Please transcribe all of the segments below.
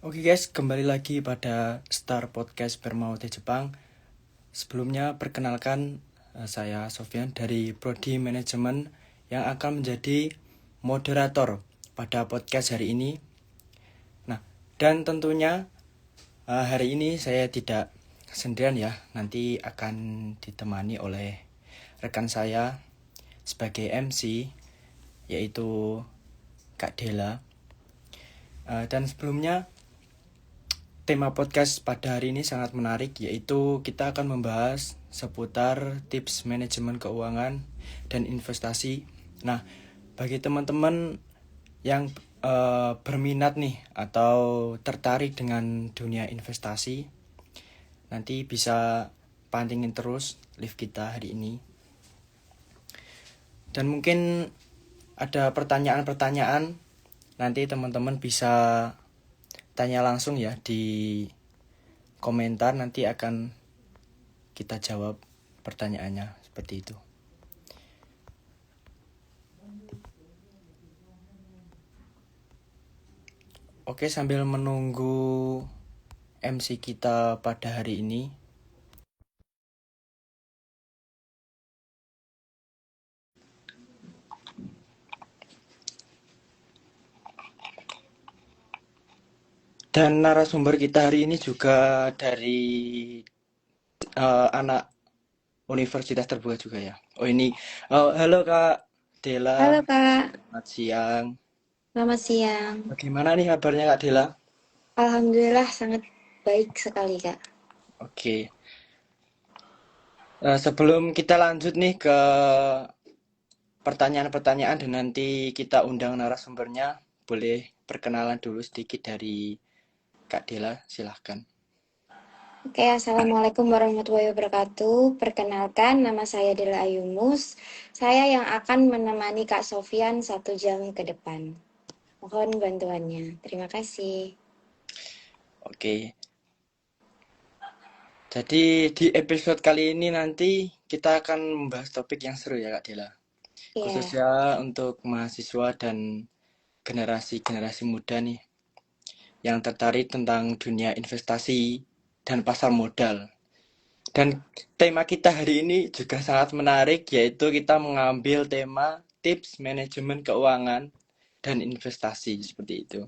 Oke guys, kembali lagi pada Star Podcast Permauti Jepang. Sebelumnya perkenalkan saya Sofyan dari Prodi Manajemen yang akan menjadi moderator pada podcast hari ini. Nah, dan tentunya hari ini saya tidak sendirian ya. Nanti akan ditemani oleh rekan saya sebagai MC, yaitu Kak Dela. Dan sebelumnya tema podcast pada hari ini sangat menarik, yaitu kita akan membahas seputar tips manajemen keuangan dan investasi. Nah, bagi teman-teman yang berminat nih atau tertarik dengan dunia investasi, nanti bisa pantengin terus live kita hari ini. Dan mungkin ada pertanyaan-pertanyaan, nanti teman-teman bisa tanya langsung ya di komentar, nanti akan kita jawab pertanyaannya seperti itu. Oke, sambil menunggu MC kita pada hari ini, dan narasumber kita hari ini juga dari anak Universitas Terbuka juga ya. Halo Kak Halo Dela, Kak, selamat siang. selamat siang. Bagaimana nih kabarnya Kak Dela? Alhamdulillah sangat baik sekali Kak. Oke, sebelum kita lanjut nih ke pertanyaan-pertanyaan dan nanti kita undang narasumbernya, boleh perkenalan dulu sedikit dari Kak Dela, silahkan. Oke, Assalamualaikum warahmatullahi wabarakatuh. Perkenalkan, nama saya Dela Ayumus. Saya yang akan menemani Kak Sofyan 1 jam ke depan. Mohon bantuannya. Terima kasih. Oke, jadi di episode kali ini nanti kita akan membahas topik yang seru ya Kak Dela. Ya, Khususnya untuk mahasiswa dan generasi-generasi muda nih yang tertarik tentang dunia investasi dan pasar modal. Dan tema kita hari ini juga sangat menarik, yaitu kita mengambil tema tips manajemen keuangan dan investasi seperti itu.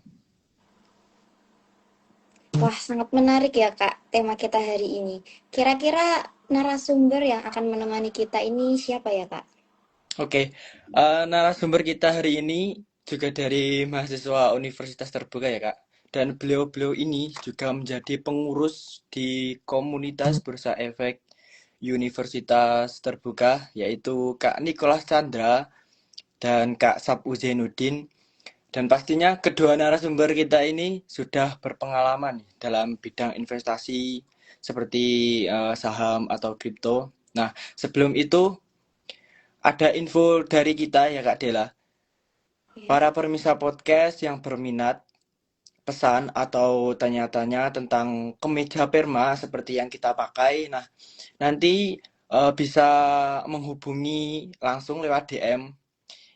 wah sangat menarik ya Kak tema kita hari ini. Kira-kira narasumber yang akan menemani kita ini siapa ya Kak? Oke, narasumber kita hari ini juga dari mahasiswa Universitas Terbuka ya Kak. Dan beliau-beliau ini juga menjadi pengurus di komunitas Bursa Efek Universitas Terbuka, yaitu Kak Nicholas Chandra dan Kak Sapu Zainuddin. Dan pastinya kedua narasumber kita ini sudah berpengalaman dalam bidang investasi seperti saham atau kripto. Nah, sebelum itu ada info dari kita ya Kak Dela. Ya. Para pemirsa podcast yang berminat pesan atau tanya-tanya tentang kemeja perma seperti yang kita pakai, nah nanti bisa menghubungi langsung lewat DM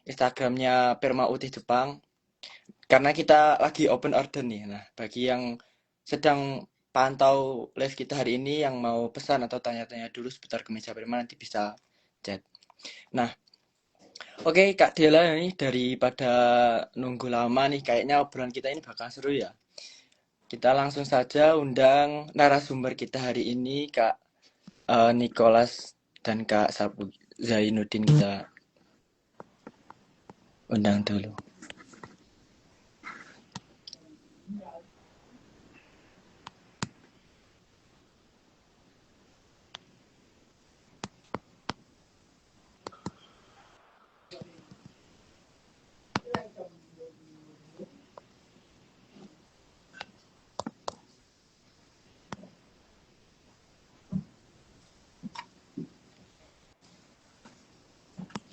Instagramnya Perma Utih Jepang. Karena kita lagi open order nih. Nah, bagi yang sedang pantau live kita hari ini yang mau pesan atau tanya-tanya dulu seputar kemeja prima nanti bisa chat. Nah, oke Kak Dela, ini daripada nunggu lama nih, kayaknya obrolan kita ini bakal seru ya. Kita langsung saja undang narasumber kita hari ini Kak Nicholas dan Kak Sapu Zainuddin, kita undang dulu.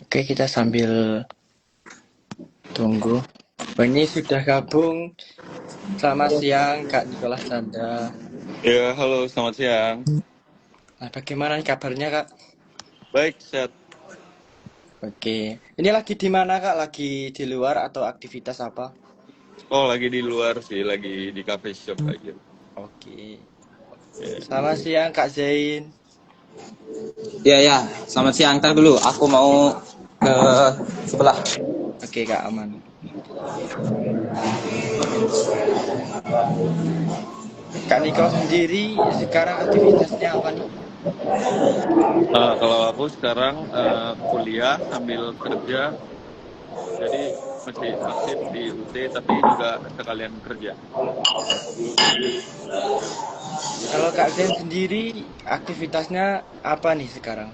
Oke, kita sambil tunggu. Oh, ini sudah gabung. Selamat siang Kak Nicholas Chandra. Ya, halo, selamat siang. Nah, bagaimana nih kabarnya Kak? Baik, sehat. Oke, ini lagi di mana Kak? Lagi di luar atau aktivitas apa? Oh, lagi di luar sih, lagi di cafe shop aja. Oke. Ya. Selamat siang Kak Zain. Ya, ya. Selamat siang. Ntar dulu. Aku mau ke sebelah. Oke Kak, aman. Kak Niko sendiri sekarang aktivitasnya apa nih? Kalau aku sekarang kuliah sambil kerja, jadi masih aktif di UT, tapi juga sekalian kerja. Kalau Kak Zain sendiri aktivitasnya apa nih sekarang?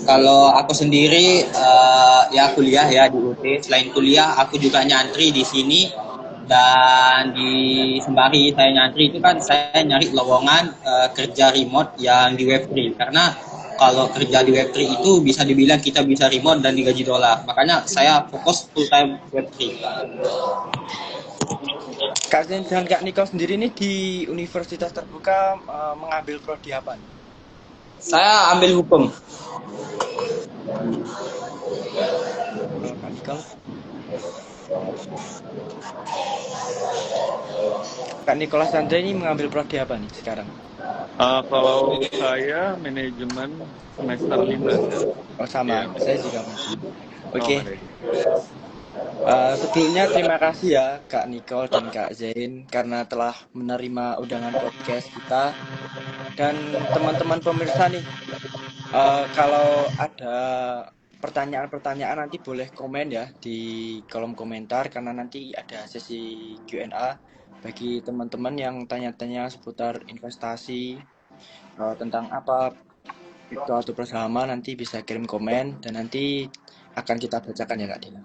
Kalau aku sendiri ya kuliah ya di UT. Selain kuliah, aku juga nyantri di sini. Dan di sembari saya nyantri itu kan saya nyari lowongan kerja remote yang di Web3. Karena kalau kerja di Web3 itu bisa dibilang kita bisa remote dan digaji dolar. Makanya saya fokus full time Web3. Kak Zain dan Kak Niko sendiri nih di Universitas Terbuka mengambil prodi apa nih? Saya ambil hukum. Kalau Kak Niko? Kak Nikolas Chandra ini mengambil prodi apa nih sekarang? Kalau saya manajemen semester 5. Oh sama, Iya. saya juga masih. Oh, Oke, sebelumnya terima kasih ya Kak Nicole dan Kak Zain karena telah menerima undangan podcast kita. Dan teman-teman pemirsa nih, kalau ada pertanyaan-pertanyaan nanti boleh komen ya di kolom komentar karena nanti ada sesi Q&A bagi teman-teman yang tanya-tanya seputar investasi, tentang apa kripto atau bersama, nanti bisa kirim komen dan nanti akan kita bacakan ya Kak Dila.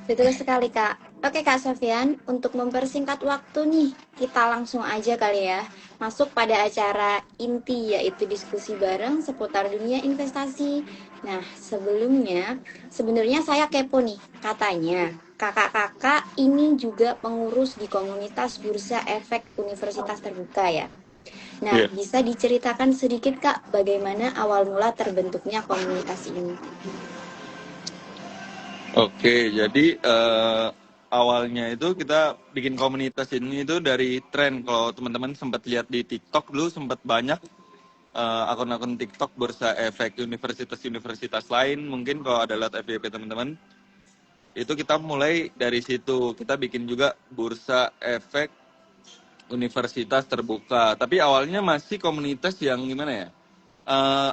Betul sekali, Kak. Oke, Kak Sofian, untuk mempersingkat waktu nih, kita langsung aja kali ya masuk pada acara inti, yaitu diskusi bareng seputar dunia investasi. Nah, sebelumnya, sebenarnya saya kepo nih, katanya kakak-kakak ini juga pengurus di komunitas Bursa Efek Universitas Terbuka ya. Nah, Iya. bisa diceritakan sedikit, Kak, bagaimana awal mula terbentuknya komunitas ini? Oke, jadi awalnya itu kita bikin komunitas ini itu dari tren. Kalau teman-teman sempat lihat di TikTok dulu, sempat banyak akun-akun TikTok Bursa Efek universitas-universitas lain. Mungkin kalau ada lihat FYP teman-teman, itu kita mulai dari situ. Kita bikin juga Bursa Efek Universitas Terbuka. Tapi awalnya masih komunitas yang gimana ya?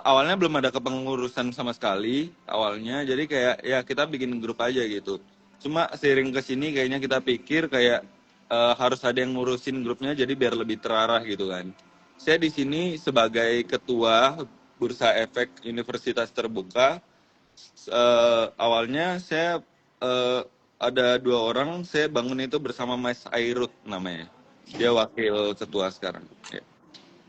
Awalnya belum ada kepengurusan sama sekali awalnya, jadi kayak ya kita bikin grup aja gitu. Cuma seiring ke sini kayaknya kita pikir kayak harus ada yang ngurusin grupnya jadi biar lebih terarah gitu kan. Saya di sini sebagai ketua Bursa Efek Universitas Terbuka. Awalnya saya ada 2 orang, saya bangun itu bersama Mas Airut namanya. Dia wakil ketua sekarang. Ya.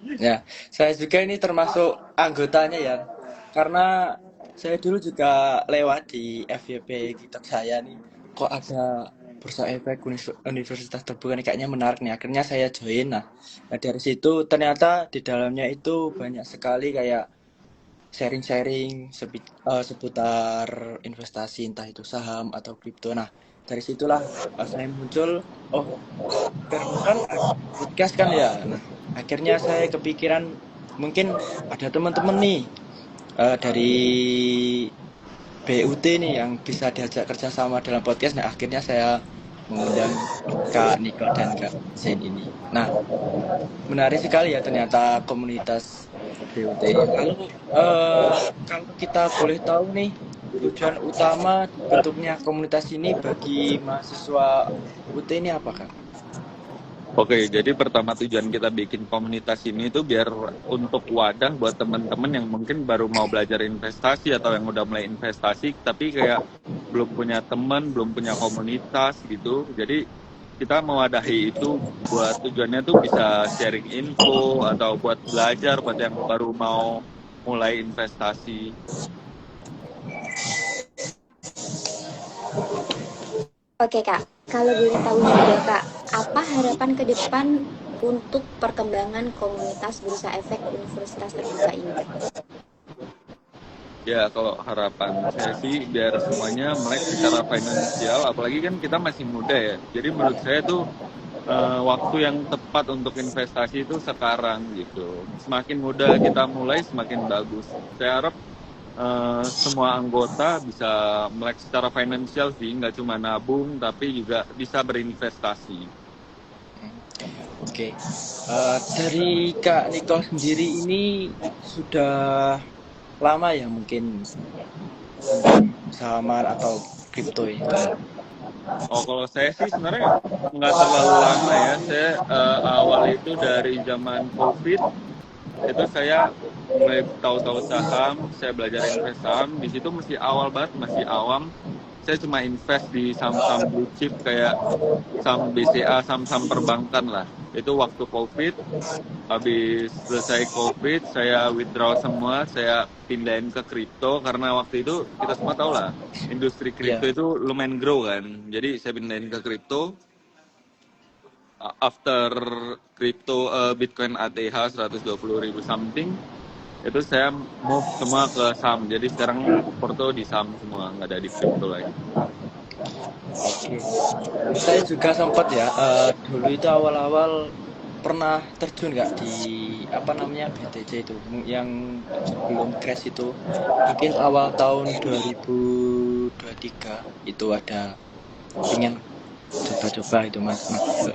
Ya, saya juga ini termasuk anggotanya ya, karena saya dulu juga lewat di FYP TikTok saya nih, kok ada Bursa Efek Universitas Terbuka nih, kayaknya menarik nih, akhirnya saya join. Nah, dari situ ternyata di dalamnya itu banyak sekali kayak sharing-sharing seputar investasi, entah itu saham atau kripto. Nah, dari situlah saya muncul, oh kan ada podcast kan ya. Nah, akhirnya saya kepikiran mungkin ada teman-teman nih dari BUT nih yang bisa diajak kerjasama dalam podcast. Nah, akhirnya saya mengundang Kak Niko dan Kak Zain ini. Nah, menarik sekali ya ternyata komunitas BUT. Lalu kalau kita boleh tahu nih, tujuan utama bentuknya komunitas ini bagi mahasiswa UT ini apa Kak? Oke, jadi pertama tujuan kita bikin komunitas ini itu biar untuk wadah buat teman-teman yang mungkin baru mau belajar investasi atau yang udah mulai investasi tapi kayak belum punya teman, belum punya komunitas gitu. Jadi kita mewadahi itu buat tujuannya tuh bisa sharing info atau buat belajar buat yang baru mau mulai investasi. Oke Kak, kalau boleh tahu juga Kak, apa harapan ke depan untuk perkembangan komunitas Bursa Efek Universitas Terbuka ini? Ya, kalau harapan saya sih biar semuanya melek secara finansial, apalagi kan kita masih muda ya. Jadi menurut saya tuh waktu yang tepat untuk investasi itu sekarang gitu. Semakin muda kita mulai, semakin bagus. Saya harap semua anggota bisa melek secara finansial sih, nggak cuma nabung, tapi juga bisa berinvestasi. Oke. Dari Kak Nicole sendiri ini sudah lama ya mungkin sahamar atau kripto ini. Oh, kalau saya sih sebenarnya nggak terlalu lama ya. Saya awal itu dari zaman COVID, itu saya mulai tahu-tahu saham, saya belajar invest saham. Di situ masih awal banget, masih awam. Saya cuma invest di saham-saham blue chip kayak saham BCA, saham-saham perbankan lah. Itu waktu COVID, habis selesai COVID, saya withdraw semua, saya pindahin ke kripto karena waktu itu kita semua tahu lah, industri kripto Iya. itu lumayan grow kan. Jadi saya pindahin ke kripto. After kripto Bitcoin ATH 120.000 something, itu saya move semua ke saham. Jadi sekarang porto di saham semua, nggak ada di kripto lagi. Oke. Saya juga sempat ya dulu itu awal-awal pernah terjun nggak di apa namanya BTC itu yang sebelum crash itu mungkin awal tahun 2023 itu ada pengen coba-coba itu mas ke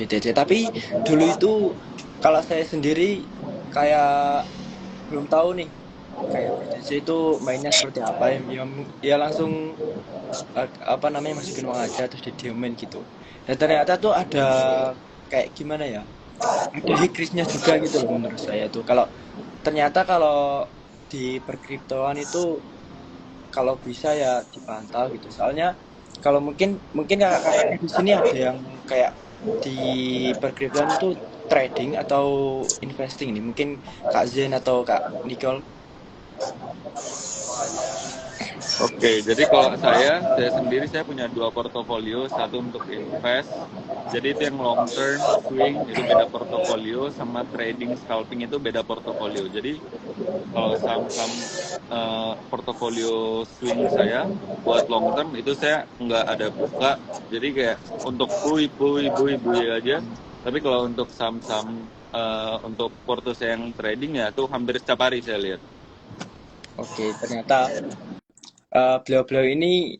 BTC tapi dulu itu kalau saya sendiri kayak belum tahu nih kayak BTC itu mainnya seperti apa ya langsung apa namanya masukin uang aja terus didiemin gitu dan ternyata tuh ada kayak gimana ya ada hikrisnya juga gitu loh menurut saya tuh kalau ternyata kalau di perkriptoan itu kalau bisa ya dipantau gitu soalnya kalau mungkin kakak di sini ada yang kayak di perkriptoan itu trading atau investing nih mungkin Kak Zen atau Kak Nicole. Oke, jadi kalau saya sendiri saya punya 2 portofolio, satu untuk invest, jadi itu yang long term swing itu beda portofolio, sama trading scalping itu beda portofolio. Jadi kalau saham-saham portofolio swing saya buat long term itu saya nggak ada buka, jadi kayak untuk bui aja. Tapi kalau untuk saham-saham untuk porto saya yang trading ya tuh hampir setiap hari saya lihat. Oke ternyata beliau-beliau ini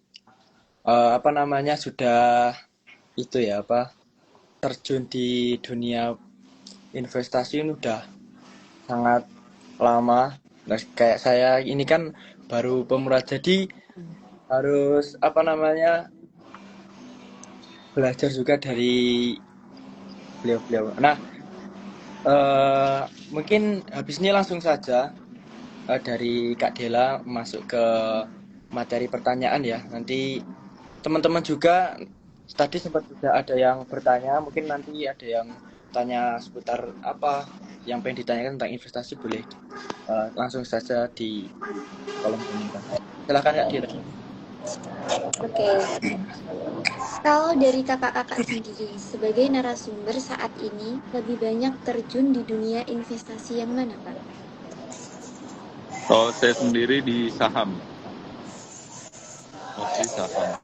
apa namanya sudah itu ya apa terjun di dunia investasi ini udah sangat lama. Nah, kayak saya ini kan baru pemula jadi harus apa namanya belajar juga dari beliau-beliau. Nah, eh, mungkin habis ini langsung saja dari Kak Dela masuk ke materi pertanyaan ya. Nanti teman-teman juga tadi sempat juga ada yang bertanya, mungkin nanti ada yang tanya seputar apa yang pengen ditanyakan tentang investasi boleh langsung saja di kolom komentar. Silakan Kak Dila. Oke, kalau dari kakak-kakak sendiri sebagai narasumber saat ini lebih banyak terjun di dunia investasi yang mana, Pak? Kalau saya sendiri di saham, mostly saham.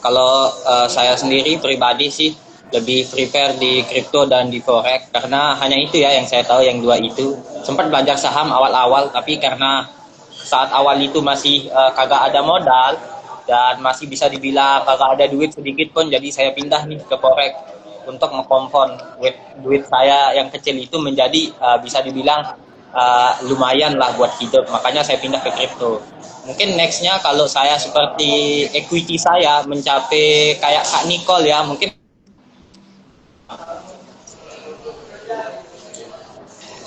Kalau saya sendiri pribadi sih lebih prepare di kripto dan di forex karena hanya itu ya yang saya tahu yang dua itu. Sempat belajar saham awal-awal tapi karena saat awal itu masih kagak ada modal dan masih bisa dibilang kagak ada duit sedikit pun jadi saya pindah nih ke forex untuk mengkompon duit saya yang kecil itu menjadi bisa dibilang lumayan lah buat hidup. Makanya saya pindah ke kripto. Mungkin nextnya kalau saya seperti equity saya mencapai kayak Kak Nicole ya, mungkin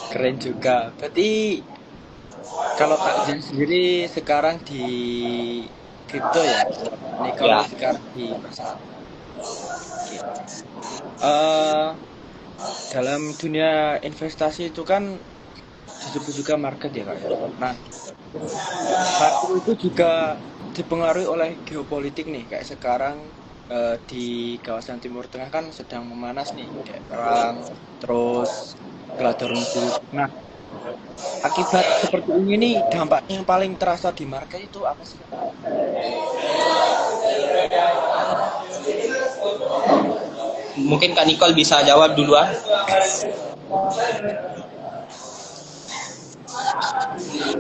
Keren juga. Berarti kalau Kak Jen sendiri sekarang di kripto ya, kalau Kak Nicole ya sekarang di pasar. Oke. Eh, dalam dunia investasi itu kan disebut juga market ya Kak ya. Nah, market itu juga dipengaruhi oleh geopolitik nih. Kayak sekarang di kawasan Timur Tengah kan sedang memanas nih, kayak perang, terus geladaron politik. Nah, Akibat seperti ini nih, dampaknya yang paling terasa di market itu apa sih? Mungkin Kak Nicole bisa jawab duluan.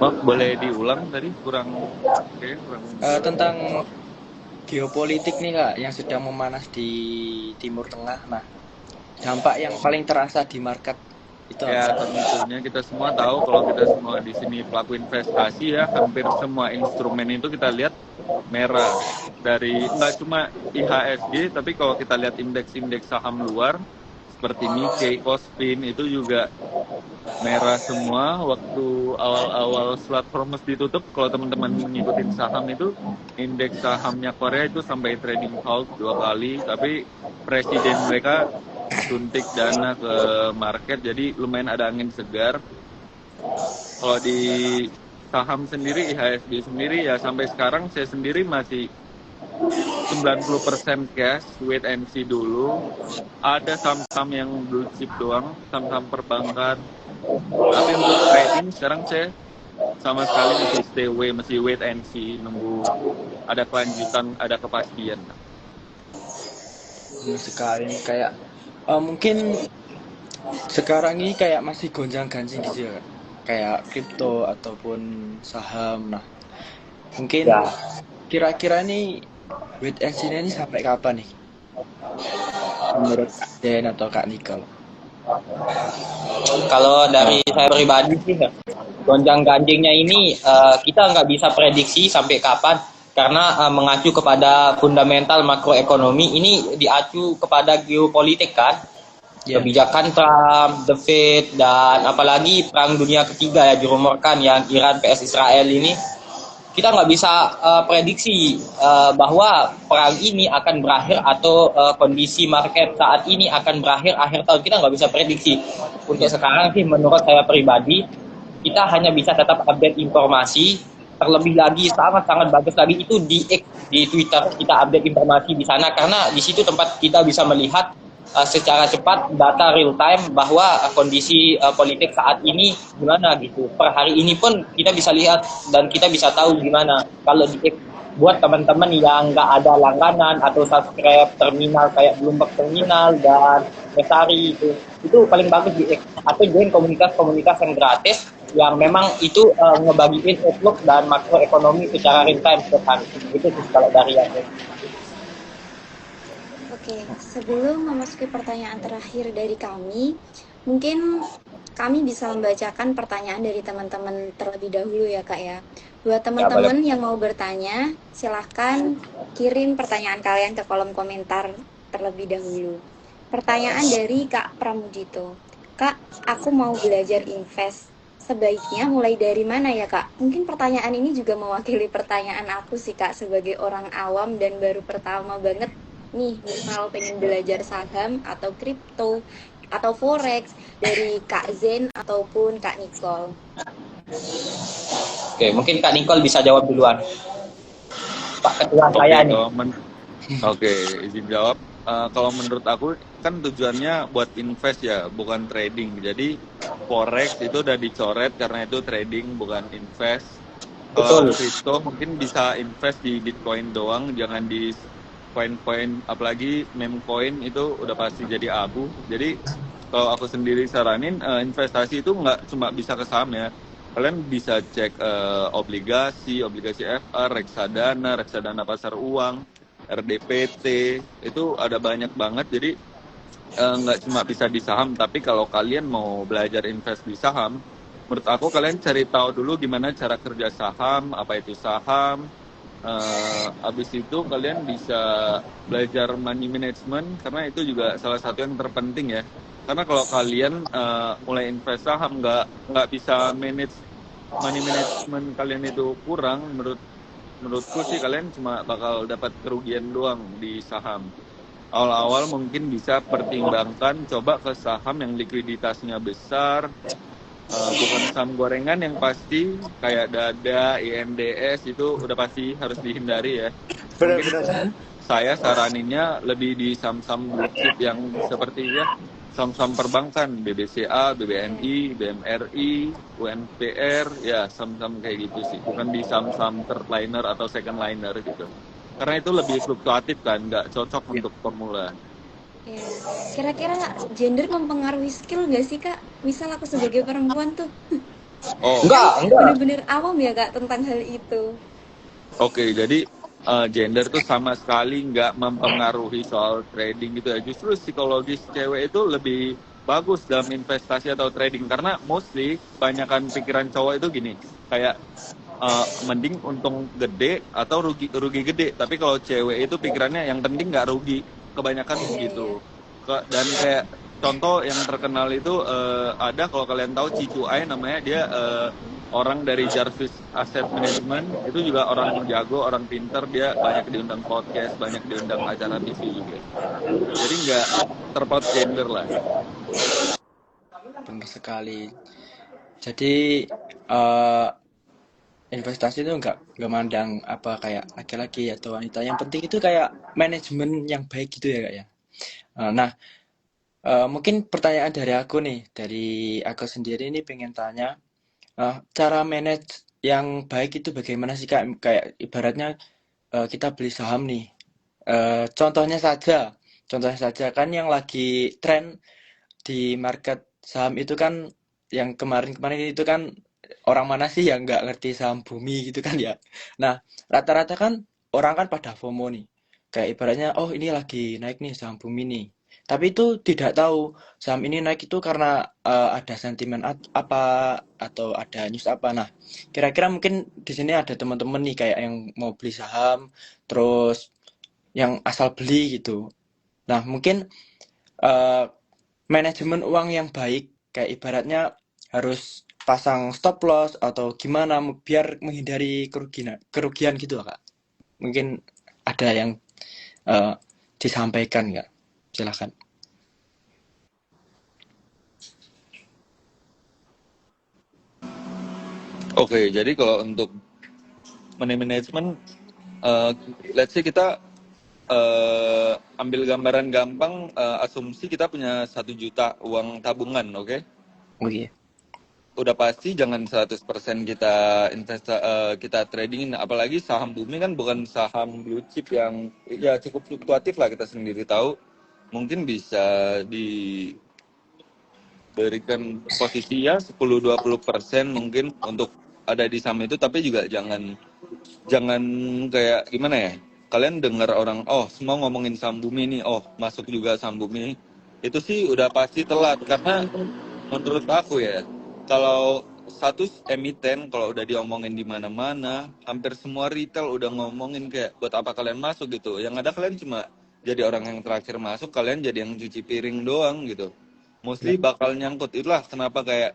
Maaf, boleh diulang tadi? Kurang. Tentang geopolitik nih Kak, yang sedang memanas di Timur Tengah. Nah, dampak yang paling terasa di market itu Ya, apa? tentunya kita semua tahu kalau kita semua di sini pelaku investasi ya, hampir semua instrumen itu kita lihat merah. Dari nggak cuma IHSG, tapi kalau kita lihat indeks-indeks saham luar seperti Nikkei, Kospin itu juga merah semua. Waktu awal-awal selat Hormuz ditutup, kalau teman-teman ngikutin saham itu, indeks sahamnya Korea itu sampai trading halt 2 kali, tapi presiden mereka suntik dana ke market, jadi lumayan ada angin segar. Kalau di saham sendiri, IHSG sendiri ya sampai sekarang saya sendiri masih 90% cash, wait and see dulu. Ada saham-saham yang blue chip doang, saham-saham perbankan. Tapi untuk trading sekarang saya sama sekali masih stay away, masih wait and see, nunggu ada kelanjutan, ada kepastian. Sekali kayak mungkin sekarang ini kayak masih gonjang-ganjing gitu ya Kak. Kayak kripto ataupun saham. Nah, mungkin Ya. kira-kira nih wait and see-nya ini sampai kapan nih? Menurut Kak Den atau Kak Nicole? Kalau dari saya pribadi sih, gonjang-ganjingnya ini kita nggak bisa prediksi sampai kapan, karena mengacu kepada fundamental makroekonomi ini diacu kepada geopolitik kan, Ya. kebijakan Trump, The Fed, dan apalagi perang dunia ketiga ya dirumorkan yang Iran vs Israel ini. Kita nggak bisa prediksi bahwa perang ini akan berakhir atau kondisi market saat ini akan berakhir akhir tahun. Kita nggak bisa prediksi. Untuk sekarang sih menurut saya pribadi, kita hanya bisa tetap update informasi. Terlebih lagi sangat-sangat bagus lagi itu di Twitter, kita update informasi di sana karena di situ tempat kita bisa melihat secara cepat data real time bahwa kondisi politik saat ini gimana gitu. Per hari ini pun kita bisa lihat dan kita bisa tahu gimana. Kalau di buat teman-teman yang nggak ada langganan atau subscribe terminal kayak Bloomberg Terminal dan Mesari itu paling bagus di atau join komunitas-komunitas yang gratis yang memang itu ngebagiin outlook dan makroekonomi secara real time ke depan. Itu sih kalau dari aku. Oke, sebelum memasuki pertanyaan terakhir dari kami, mungkin kami bisa membacakan pertanyaan dari teman-teman terlebih dahulu ya Kak ya. Buat teman-teman yang mau bertanya, silahkan kirim pertanyaan kalian ke kolom komentar terlebih dahulu. Pertanyaan dari Kak Pramudito. Kak, aku mau belajar invest. Sebaiknya mulai dari mana ya Kak? Mungkin pertanyaan ini juga mewakili pertanyaan aku sih Kak, sebagai orang awam dan baru pertama banget nih misal pengen belajar saham atau kripto atau forex dari Kak Zen ataupun Kak Nicole. Oke, mungkin Kak Nicole bisa jawab duluan. Pak Ketua saya nih. Oke, izin jawab. Kalau menurut aku kan tujuannya buat invest ya, bukan trading. Jadi forex itu udah dicoret karena itu trading bukan invest. Kalau kripto mungkin bisa invest di Bitcoin doang, jangan di koin-koin, apalagi meme coin itu udah pasti jadi abu. Jadi kalau aku sendiri saranin investasi itu nggak cuma bisa ke saham ya. Kalian bisa cek obligasi FR, reksadana pasar uang, RDPT, itu ada banyak banget. Jadi nggak cuma bisa di saham, tapi kalau kalian mau belajar invest di saham, menurut aku kalian cari tahu dulu gimana cara kerja saham, apa itu saham. Abis itu kalian bisa belajar money management karena itu juga salah satu yang terpenting ya. Karena kalau kalian mulai invest saham nggak bisa manage money management kalian itu kurang, menurutku sih kalian cuma bakal dapat kerugian doang di saham. Awal-awal mungkin bisa pertimbangkan coba ke saham yang likuiditasnya besar. Bukan saham gorengan yang pasti kayak Dada, INDS itu udah pasti harus dihindari ya. Mungkin saya saraninnya lebih di saham-saham blue chip yang seperti ya saham-saham perbankan, BBCA, BBNI, BMRI, UNPR, ya saham-saham kayak gitu sih. Bukan di saham-saham third liner atau second liner gitu. Karena itu lebih fluktuatif kan, nggak cocok untuk pemula. Ya. Kira-kira gender mempengaruhi skill nggak sih Kak? Misal aku sebagai perempuan tuh Oh, kan Enggak. bener-bener awam ya Kak tentang hal itu. oke, jadi gender tuh sama sekali nggak mempengaruhi soal trading gitu ya. Justru psikologis cewek itu lebih bagus dalam investasi atau trading karena mostly kebanyakan pikiran cowok itu gini, kayak mending untung gede atau rugi rugi gede. Tapi kalau cewek itu pikirannya yang penting nggak rugi, kebanyakan Iya, iya. begitu. Dan kayak contoh yang terkenal itu ada kalau kalian tahu Cicu Ai namanya, dia orang dari Jarvis Asset Management, itu juga orang jago, orang pinter, dia banyak diundang podcast, banyak diundang acara TV juga. Jadi nggak terpaut gender lah. Benar sekali. Jadi eh investasi itu nggak mandang apa kayak laki-laki atau wanita. Yang penting itu kayak manajemen yang baik gitu ya Kak ya. Nah, mungkin pertanyaan dari aku nih, dari aku sendiri ini pengen tanya, cara manage yang baik itu bagaimana sih Kak? Kayak ibaratnya kita beli saham nih. Contohnya saja kan yang lagi tren di market saham itu kan yang kemarin-kemarin itu kan orang mana sih yang nggak ngerti saham bumi gitu kan ya. Nah, rata-rata kan orang kan pada FOMO nih. Kayak ibaratnya, oh ini lagi naik nih saham bumi nih. Tapi itu tidak tahu saham ini naik itu karena ada sentimen apa atau ada news apa. Nah, kira-kira mungkin di sini ada teman-teman nih kayak yang mau beli saham, terus yang asal beli gitu. Nah, mungkin eh, manajemen uang yang baik kayak ibaratnya harus pasang stop loss atau gimana biar menghindari kerugian kerugian gitu Kak. Mungkin ada yang eh, disampaikan nggak? Silakan. Oke, jadi kalau untuk money management, uh, let's say kita ambil gambaran gampang, asumsi kita punya 1 juta uang tabungan, oke? Oke. Udah pasti jangan 100% kita tradingin, apalagi saham bumi kan bukan saham blue chip yang ya cukup fluktuatif lah, kita sendiri tahu. Mungkin bisa diberikan posisi ya 10-20% mungkin untuk ada di saham itu, tapi juga jangan kayak gimana ya, kalian dengar orang semua ngomongin saham bumi nih, masuk juga saham bumi, itu sih udah pasti telat. Karena menurut aku ya, kalau satu emiten kalau udah diomongin di mana-mana, hampir semua retail udah ngomongin, kayak buat apa kalian masuk gitu. Yang ada kalian cuma jadi orang yang terakhir masuk, kalian jadi yang cuci piring doang gitu. Mostly bakal nyangkut. Itulah kenapa kayak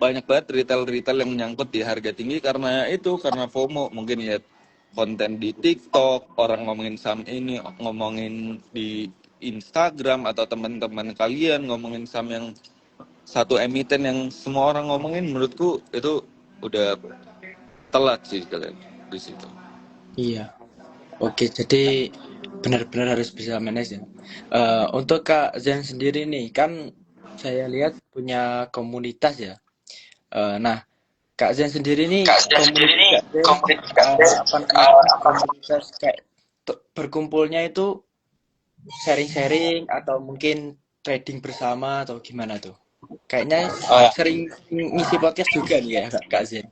banyak banget retail-retail yang menyangkut di harga tinggi karena itu, karena FOMO. Mungkin lihat konten di TikTok, orang ngomongin saham ini, ngomongin di Instagram, atau teman-teman kalian ngomongin saham yang satu emiten yang semua orang ngomongin. Menurutku itu udah telat sih kalian di situ. Iya. Oke, jadi benar-benar harus bisa manage ya. Untuk Kak Zen sendiri nih, kan saya lihat punya komunitas ya. Nah, Kak Zen sendiri nih komunitas Kak Zen apa namanya komunitas kayak berkumpulnya itu sharing-sharing atau mungkin trading bersama atau gimana tuh? Kayaknya Oh ya. sering ngisi podcast juga nih ya Kak Zen.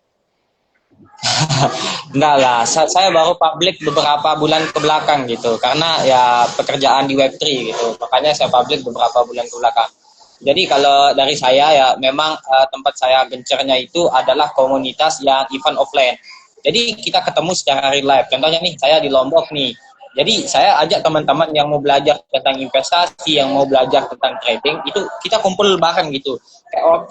Enggak lah, saya baru publik beberapa bulan ke belakang gitu, karena ya pekerjaan di Web3 gitu, makanya saya publik beberapa bulan ke belakang. Jadi kalau dari saya ya memang tempat saya gencarnya itu adalah komunitas yang event offline. Jadi kita ketemu secara real life. Contohnya nih, saya di Lombok nih. Jadi saya ajak teman-teman yang mau belajar tentang investasi, yang mau belajar tentang trading, itu kita kumpul bareng gitu.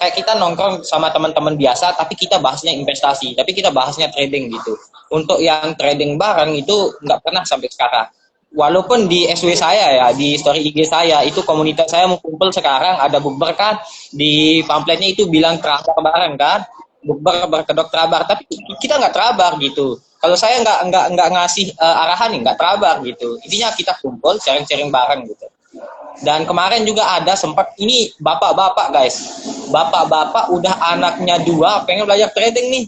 Kayak kita nongkrong sama teman-teman biasa, tapi kita bahasnya investasi, tapi kita bahasnya trading gitu. Untuk yang trading bareng itu nggak pernah sampai sekarang. Walaupun di SW saya ya, di story IG saya, itu komunitas saya mau kumpul sekarang, ada bukber kan, di pamfletnya itu bilang terabar bareng kan, bukber berkedok terabar, tapi kita nggak terabar gitu. Kalau saya nggak ngasih arahan nih, nggak terabar gitu. Intinya kita kumpul, sharing-sharing bareng gitu. Dan kemarin juga ada sempat, ini bapak-bapak guys, bapak-bapak udah anaknya 2 pengen belajar trading nih.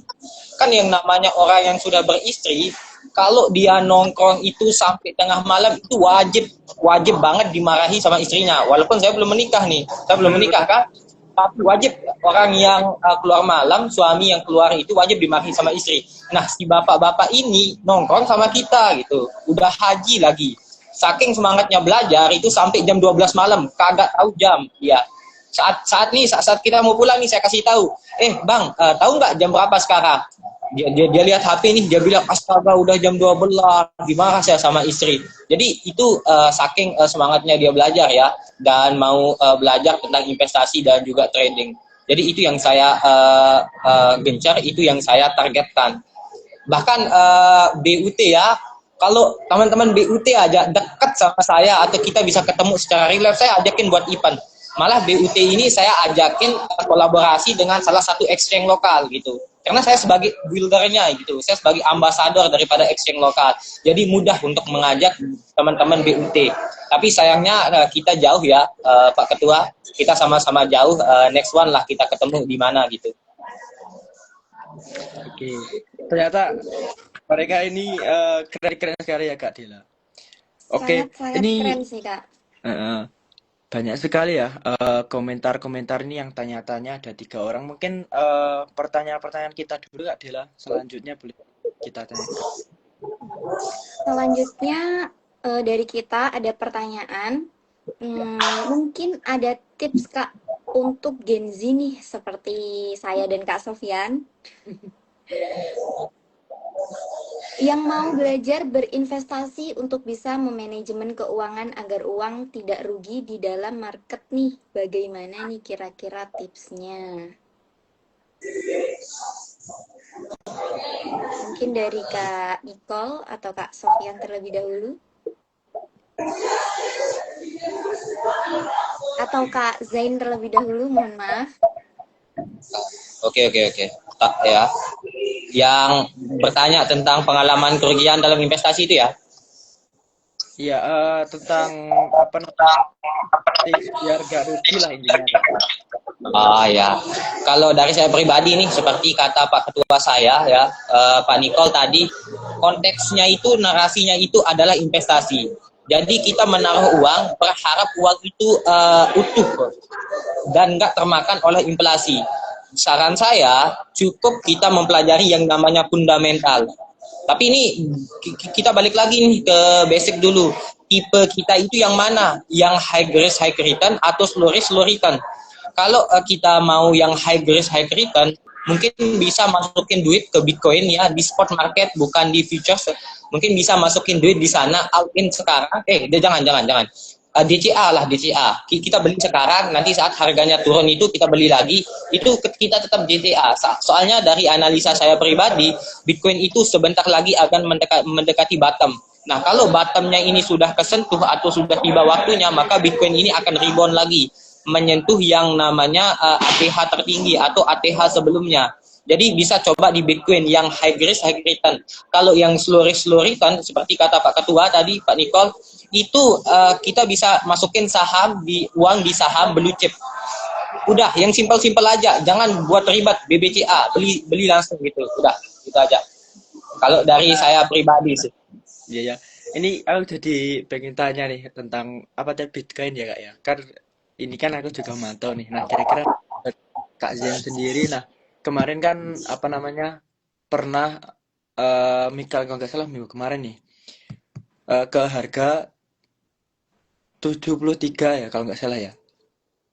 Kan yang namanya orang yang sudah beristri, kalau dia nongkrong itu sampai tengah malam itu wajib banget dimarahi sama istrinya. Walaupun saya belum menikah nih, saya belum menikah kan, tapi wajib orang yang keluar malam, suami yang keluar itu wajib dimarahi sama istri. Nah, si bapak-bapak ini nongkrong sama kita gitu, udah haji lagi. Saking semangatnya belajar itu sampai jam 12 malam, kagak tahu jam. Ya. Saat kita mau pulang nih, saya kasih tahu. Bang, tahu nggak jam berapa sekarang? Dia lihat HP nih, dia bilang, astaga udah jam 12, gimana saya sama istri. Jadi itu saking semangatnya dia belajar ya, dan mau belajar tentang investasi dan juga trading. Jadi itu yang saya gencar, itu yang saya targetkan. Bahkan BUT ya, kalau teman-teman BUT aja dekat sama saya atau kita bisa ketemu secara real life, saya ajakin buat IPAN. Malah BUT ini saya ajakin kolaborasi dengan salah satu exchange lokal gitu. Karena saya sebagai buildernya gitu, saya sebagai ambasador daripada exchange lokal. Jadi mudah untuk mengajak teman-teman BUT. Tapi sayangnya kita jauh ya, Pak Ketua. Kita sama-sama jauh. Next one lah kita ketemu di mana gitu. Oke, ternyata mereka ini keren-keren sekali ya Kak Dela. Oke, Sangat ini keren sih Kak. banyak sekali ya komentar-komentar ini yang tanya-tanya, ada 3 orang. Mungkin pertanyaan-pertanyaan kita dulu Kak Dela, selanjutnya boleh kita tanyakan. Selanjutnya dari kita ada pertanyaan, mungkin ada tips Kak untuk Gen Z nih seperti saya dan Kak Sofyan yang mau belajar berinvestasi untuk bisa memanajemen keuangan agar uang tidak rugi di dalam market nih. Bagaimana nih kira-kira tipsnya? Mungkin dari Kak Nicole atau Kak Sofyan terlebih dahulu. Atau Kak Zain terlebih dahulu, mohon maaf. Oke. Tak ya. Yang bertanya tentang pengalaman kerugian dalam investasi itu ya? Iya, tentang apa namanya, biar gak rugi lah intinya. Ya. Kalau dari saya pribadi nih, seperti kata Pak Ketua saya ya, Pak Nicole tadi, konteksnya itu, narasinya itu adalah investasi. Jadi kita menaruh uang, berharap uang itu utuh dan nggak termakan oleh inflasi. Saran saya, cukup kita mempelajari yang namanya fundamental. Tapi ini kita balik lagi nih ke basic dulu. Tipe kita itu yang mana? Yang high risk high return atau slow risk slow return? Kalau kita mau yang high risk high return, mungkin bisa masukin duit ke Bitcoin ya, di spot market bukan di futures. Mungkin bisa masukin duit di sana, all in sekarang. Jangan. DCA lah, DCA. Kita beli sekarang, nanti saat harganya turun itu kita beli lagi, itu kita tetap DCA. Soalnya dari analisa saya pribadi, Bitcoin itu sebentar lagi akan mendekati bottom. Nah, kalau bottomnya ini sudah kesentuh atau sudah tiba waktunya, maka Bitcoin ini akan rebound lagi, menyentuh yang namanya ATH tertinggi atau ATH sebelumnya. Jadi bisa coba di Bitcoin yang high risk high return. Kalau yang slow risk slow return, seperti kata Pak Ketua tadi, Pak Nicole, itu kita bisa masukin saham uang di saham blue chip. Udah, yang simpel-simpel aja, jangan buat ribet. BBCA, beli langsung gitu. Udah, itu aja. Kalau dari saya pribadi sih. Iya ya. Ini aku jadi pengen tanya nih tentang apa tadi Bitcoin ya Kak ya. Kan ini kan aku juga mantau nih. Nah, kira-kira Kak Zen sendiri, nah kemarin kan apa namanya pernah Mikael kalau nggak salah minggu kemarin nih ke harga 73 ya kalau nggak salah ya,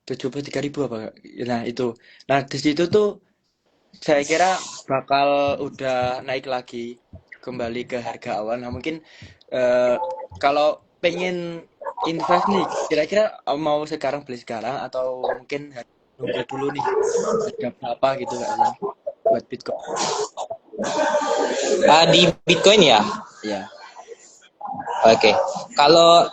73.000 apa. Nah itu, nah di situ tuh saya kira bakal udah naik lagi kembali ke harga awal. Nah mungkin kalau pengen invest nih, kira-kira mau sekarang beli sekarang atau mungkin nunggu dulu nih harga berapa gitu Kak Zen buat Bitcoin? Di Bitcoin ya? Ya. Oke. Kalau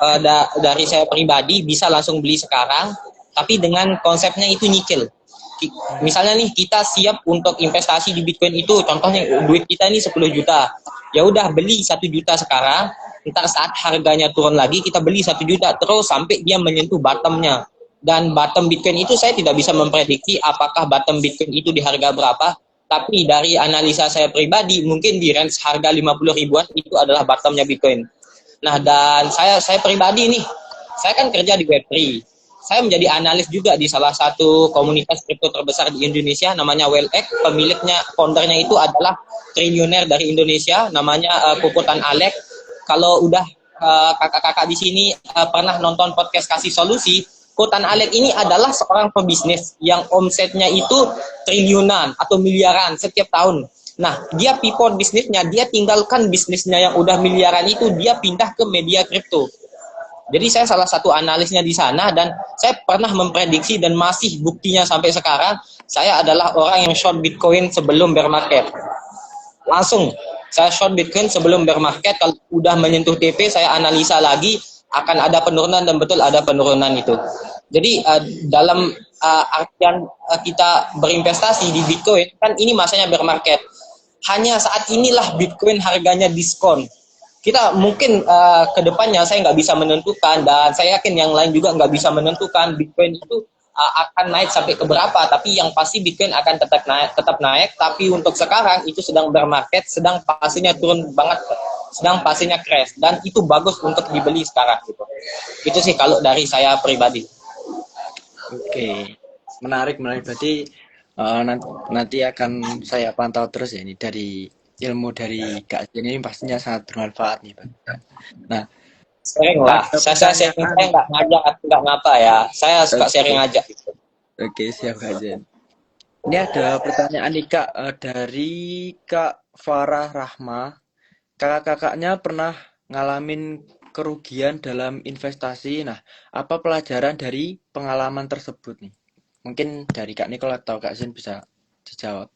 dari saya pribadi bisa langsung beli sekarang, tapi dengan konsepnya itu nyicil. Misalnya nih kita siap untuk investasi di Bitcoin itu, contohnya duit kita ini 10 juta. Ya udah beli 1 juta sekarang, Ntar saat harganya turun lagi kita beli 1 juta terus sampai dia menyentuh bottomnya. Dan bottom Bitcoin itu saya tidak bisa memprediksi apakah bottom Bitcoin itu di harga berapa. Tapi dari analisa saya pribadi mungkin di range harga 50 ribuan itu adalah bottomnya Bitcoin. Nah, dan saya pribadi nih, saya kan kerja di Web3. Saya menjadi analis juga di salah satu komunitas kripto terbesar di Indonesia namanya WellX. Pemiliknya, foundernya itu adalah triliuner dari Indonesia namanya Puputan Alek. Kalau udah kakak-kakak di sini pernah nonton podcast Kasih Solusi, Puputan Alek ini adalah seorang pebisnis yang omsetnya itu triliunan atau miliaran setiap tahun. Nah, dia pivot bisnisnya, dia tinggalkan bisnisnya yang udah miliaran itu, dia pindah ke media kripto. Jadi saya salah satu analisnya di sana dan saya pernah memprediksi dan masih buktinya sampai sekarang, saya adalah orang yang short Bitcoin sebelum bear market. Langsung saya short Bitcoin sebelum bear market, kalau udah menyentuh TP saya analisa lagi akan ada penurunan dan betul ada penurunan itu. Jadi dalam artian kita berinvestasi di Bitcoin kan ini masanya bear market. Hanya saat inilah Bitcoin harganya diskon. Kita mungkin ke depannya saya nggak bisa menentukan dan saya yakin yang lain juga nggak bisa menentukan Bitcoin itu akan naik sampai ke berapa, tapi yang pasti Bitcoin akan tetap naik. Tapi untuk sekarang itu sedang bear market, sedang pasenya turun banget, sedang pasenya crash dan itu bagus untuk dibeli sekarang gitu. Itu sih kalau dari saya pribadi. Oke, menarik. Berarti nanti akan saya pantau terus ya ini dari ilmu dari Kak Jen ini pastinya sangat bermanfaat nih, Pak. Nah, Sering lah, saya nggak ngajak atau nggak ngapa ya, saya suka sharing aja. Oke, siap Kak Jen. Ini ada pertanyaan nih Kak dari Kak Farah Rahma. Kakak-kakaknya pernah ngalamin kerugian dalam investasi. Nah, apa pelajaran dari pengalaman tersebut nih? Mungkin dari Kak Nicole atau Kak Zen bisa dijawab.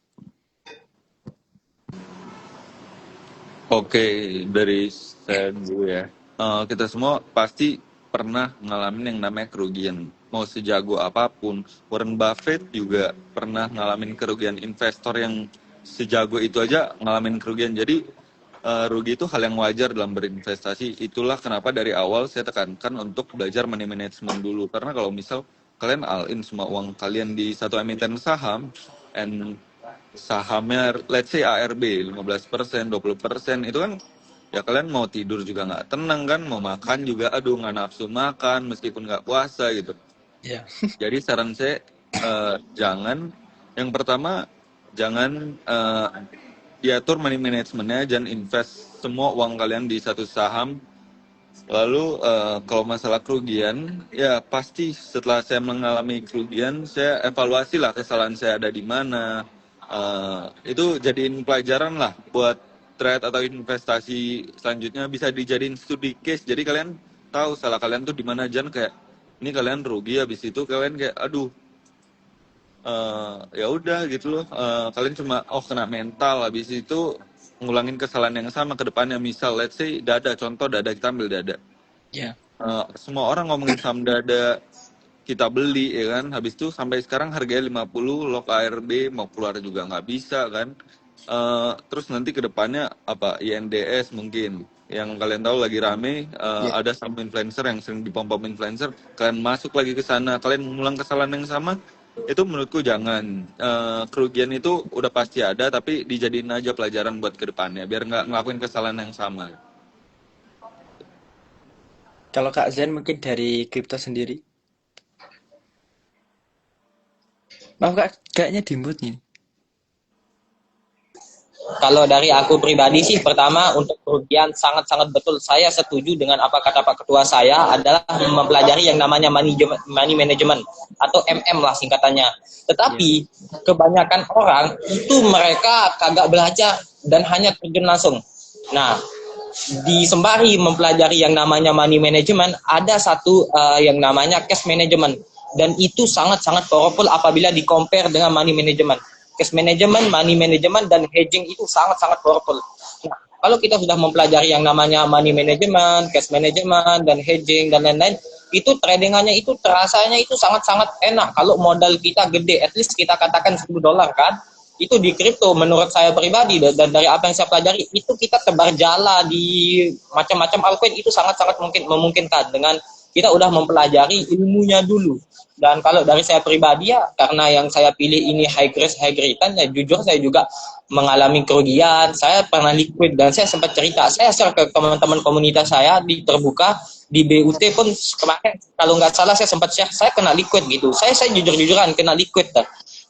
Oke, dari saya dulu ya. Kita semua pasti pernah ngalamin yang namanya kerugian. Mau sejago apapun, Warren Buffett juga pernah ngalamin kerugian. Investor yang sejago itu aja ngalamin kerugian. Jadi rugi itu hal yang wajar dalam berinvestasi. Itulah kenapa dari awal saya tekankan untuk belajar money management dulu. Karena kalau misal kalian all in semua uang kalian di satu emiten saham, and sahamnya let's say ARB 15%, 20%, itu kan ya kalian mau tidur juga nggak tenang kan, mau makan juga aduh nggak nafsu makan meskipun nggak puasa gitu. Ya. Jadi saran saya yang pertama jangan diatur money managementnya, jangan invest semua uang kalian di satu saham. Lalu kalau masalah kerugian, ya pasti setelah saya mengalami kerugian, saya evaluasi lah kesalahan saya ada di mana. Itu jadiin pelajaran lah buat trade atau investasi selanjutnya, bisa dijadiin studi case. Jadi kalian tahu salah kalian tuh di mana, jangan kayak ini kalian rugi habis itu kalian kayak aduh ya udah gitu loh. Kalian cuma kena mental, habis itu ngulangin kesalahan yang sama ke depannya. Misal let's say dada, contoh dada, kita ambil dada. Ya. Semua orang ngomongin saham dada, kita beli ya kan, habis itu sampai sekarang harganya 50, lock ARB mau keluar juga nggak bisa kan. Terus nanti ke depannya apa, INDS mungkin yang kalian tahu lagi rame, ada saham influencer yang sering dipom-pom influencer, kalian masuk lagi ke sana, kalian mengulang kesalahan yang sama. Itu menurutku jangan. Kerugian itu udah pasti ada, tapi dijadiin aja pelajaran buat ke depannya biar nggak ngelakuin kesalahan yang sama. Kalau Kak Zen mungkin dari kripto sendiri. Maaf Kak, kayaknya di mute nih. Kalau dari aku pribadi sih, pertama untuk kerugian sangat-sangat betul. Saya setuju dengan apa kata Pak Ketua saya adalah mempelajari yang namanya money management atau MM lah singkatannya. Tetapi kebanyakan orang itu mereka kagak belajar dan hanya terjun langsung. Nah, di sembari mempelajari yang namanya money management, ada satu yang namanya cash management. Dan itu sangat-sangat powerful apabila di-compare dengan money management. Cash management, money management, dan hedging itu sangat-sangat powerful. Nah, kalau kita sudah mempelajari yang namanya money management, cash management, dan hedging, dan lain-lain, itu tradingannya itu terasanya itu sangat-sangat enak. Kalau modal kita gede, at least kita katakan $10 kan, itu di kripto menurut saya pribadi dan dari apa yang saya pelajari itu kita tebar jala di macam-macam altcoin itu sangat-sangat memungkinkan dengan kita udah mempelajari ilmunya dulu. Dan kalau dari saya pribadi ya karena yang saya pilih ini high risk high return ya jujur saya juga mengalami kerugian. Saya pernah liquid dan saya sempat cerita, saya share ke teman-teman komunitas saya di terbuka di BUT pun kemarin kalau nggak salah saya sempat share saya kena liquid gitu. Saya jujur-jujuran kena liquid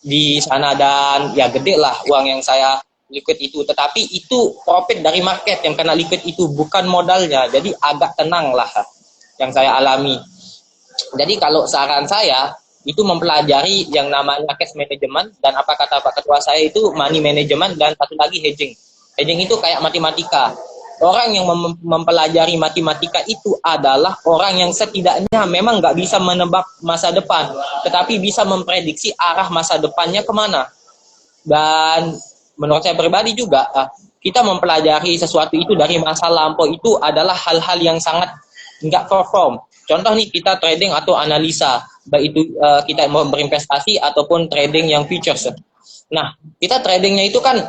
di sana dan ya gede lah uang yang saya liquid itu, tetapi itu profit dari market yang kena liquid itu bukan modalnya, jadi agak tenang lah yang saya alami. Jadi kalau saran saya itu mempelajari yang namanya cash management dan apa kata Pak Ketua saya itu money management dan satu lagi hedging. Hedging itu kayak matematika. Orang yang mempelajari matematika itu adalah orang yang setidaknya memang nggak bisa menebak masa depan, tetapi bisa memprediksi arah masa depannya kemana. Dan menurut saya pribadi juga, kita mempelajari sesuatu itu dari masa lampau itu adalah hal-hal yang sangat nggak perform. Contoh nih kita trading atau analisa, baik itu kita mau berinvestasi ataupun trading yang futures. Nah, kita tradingnya itu kan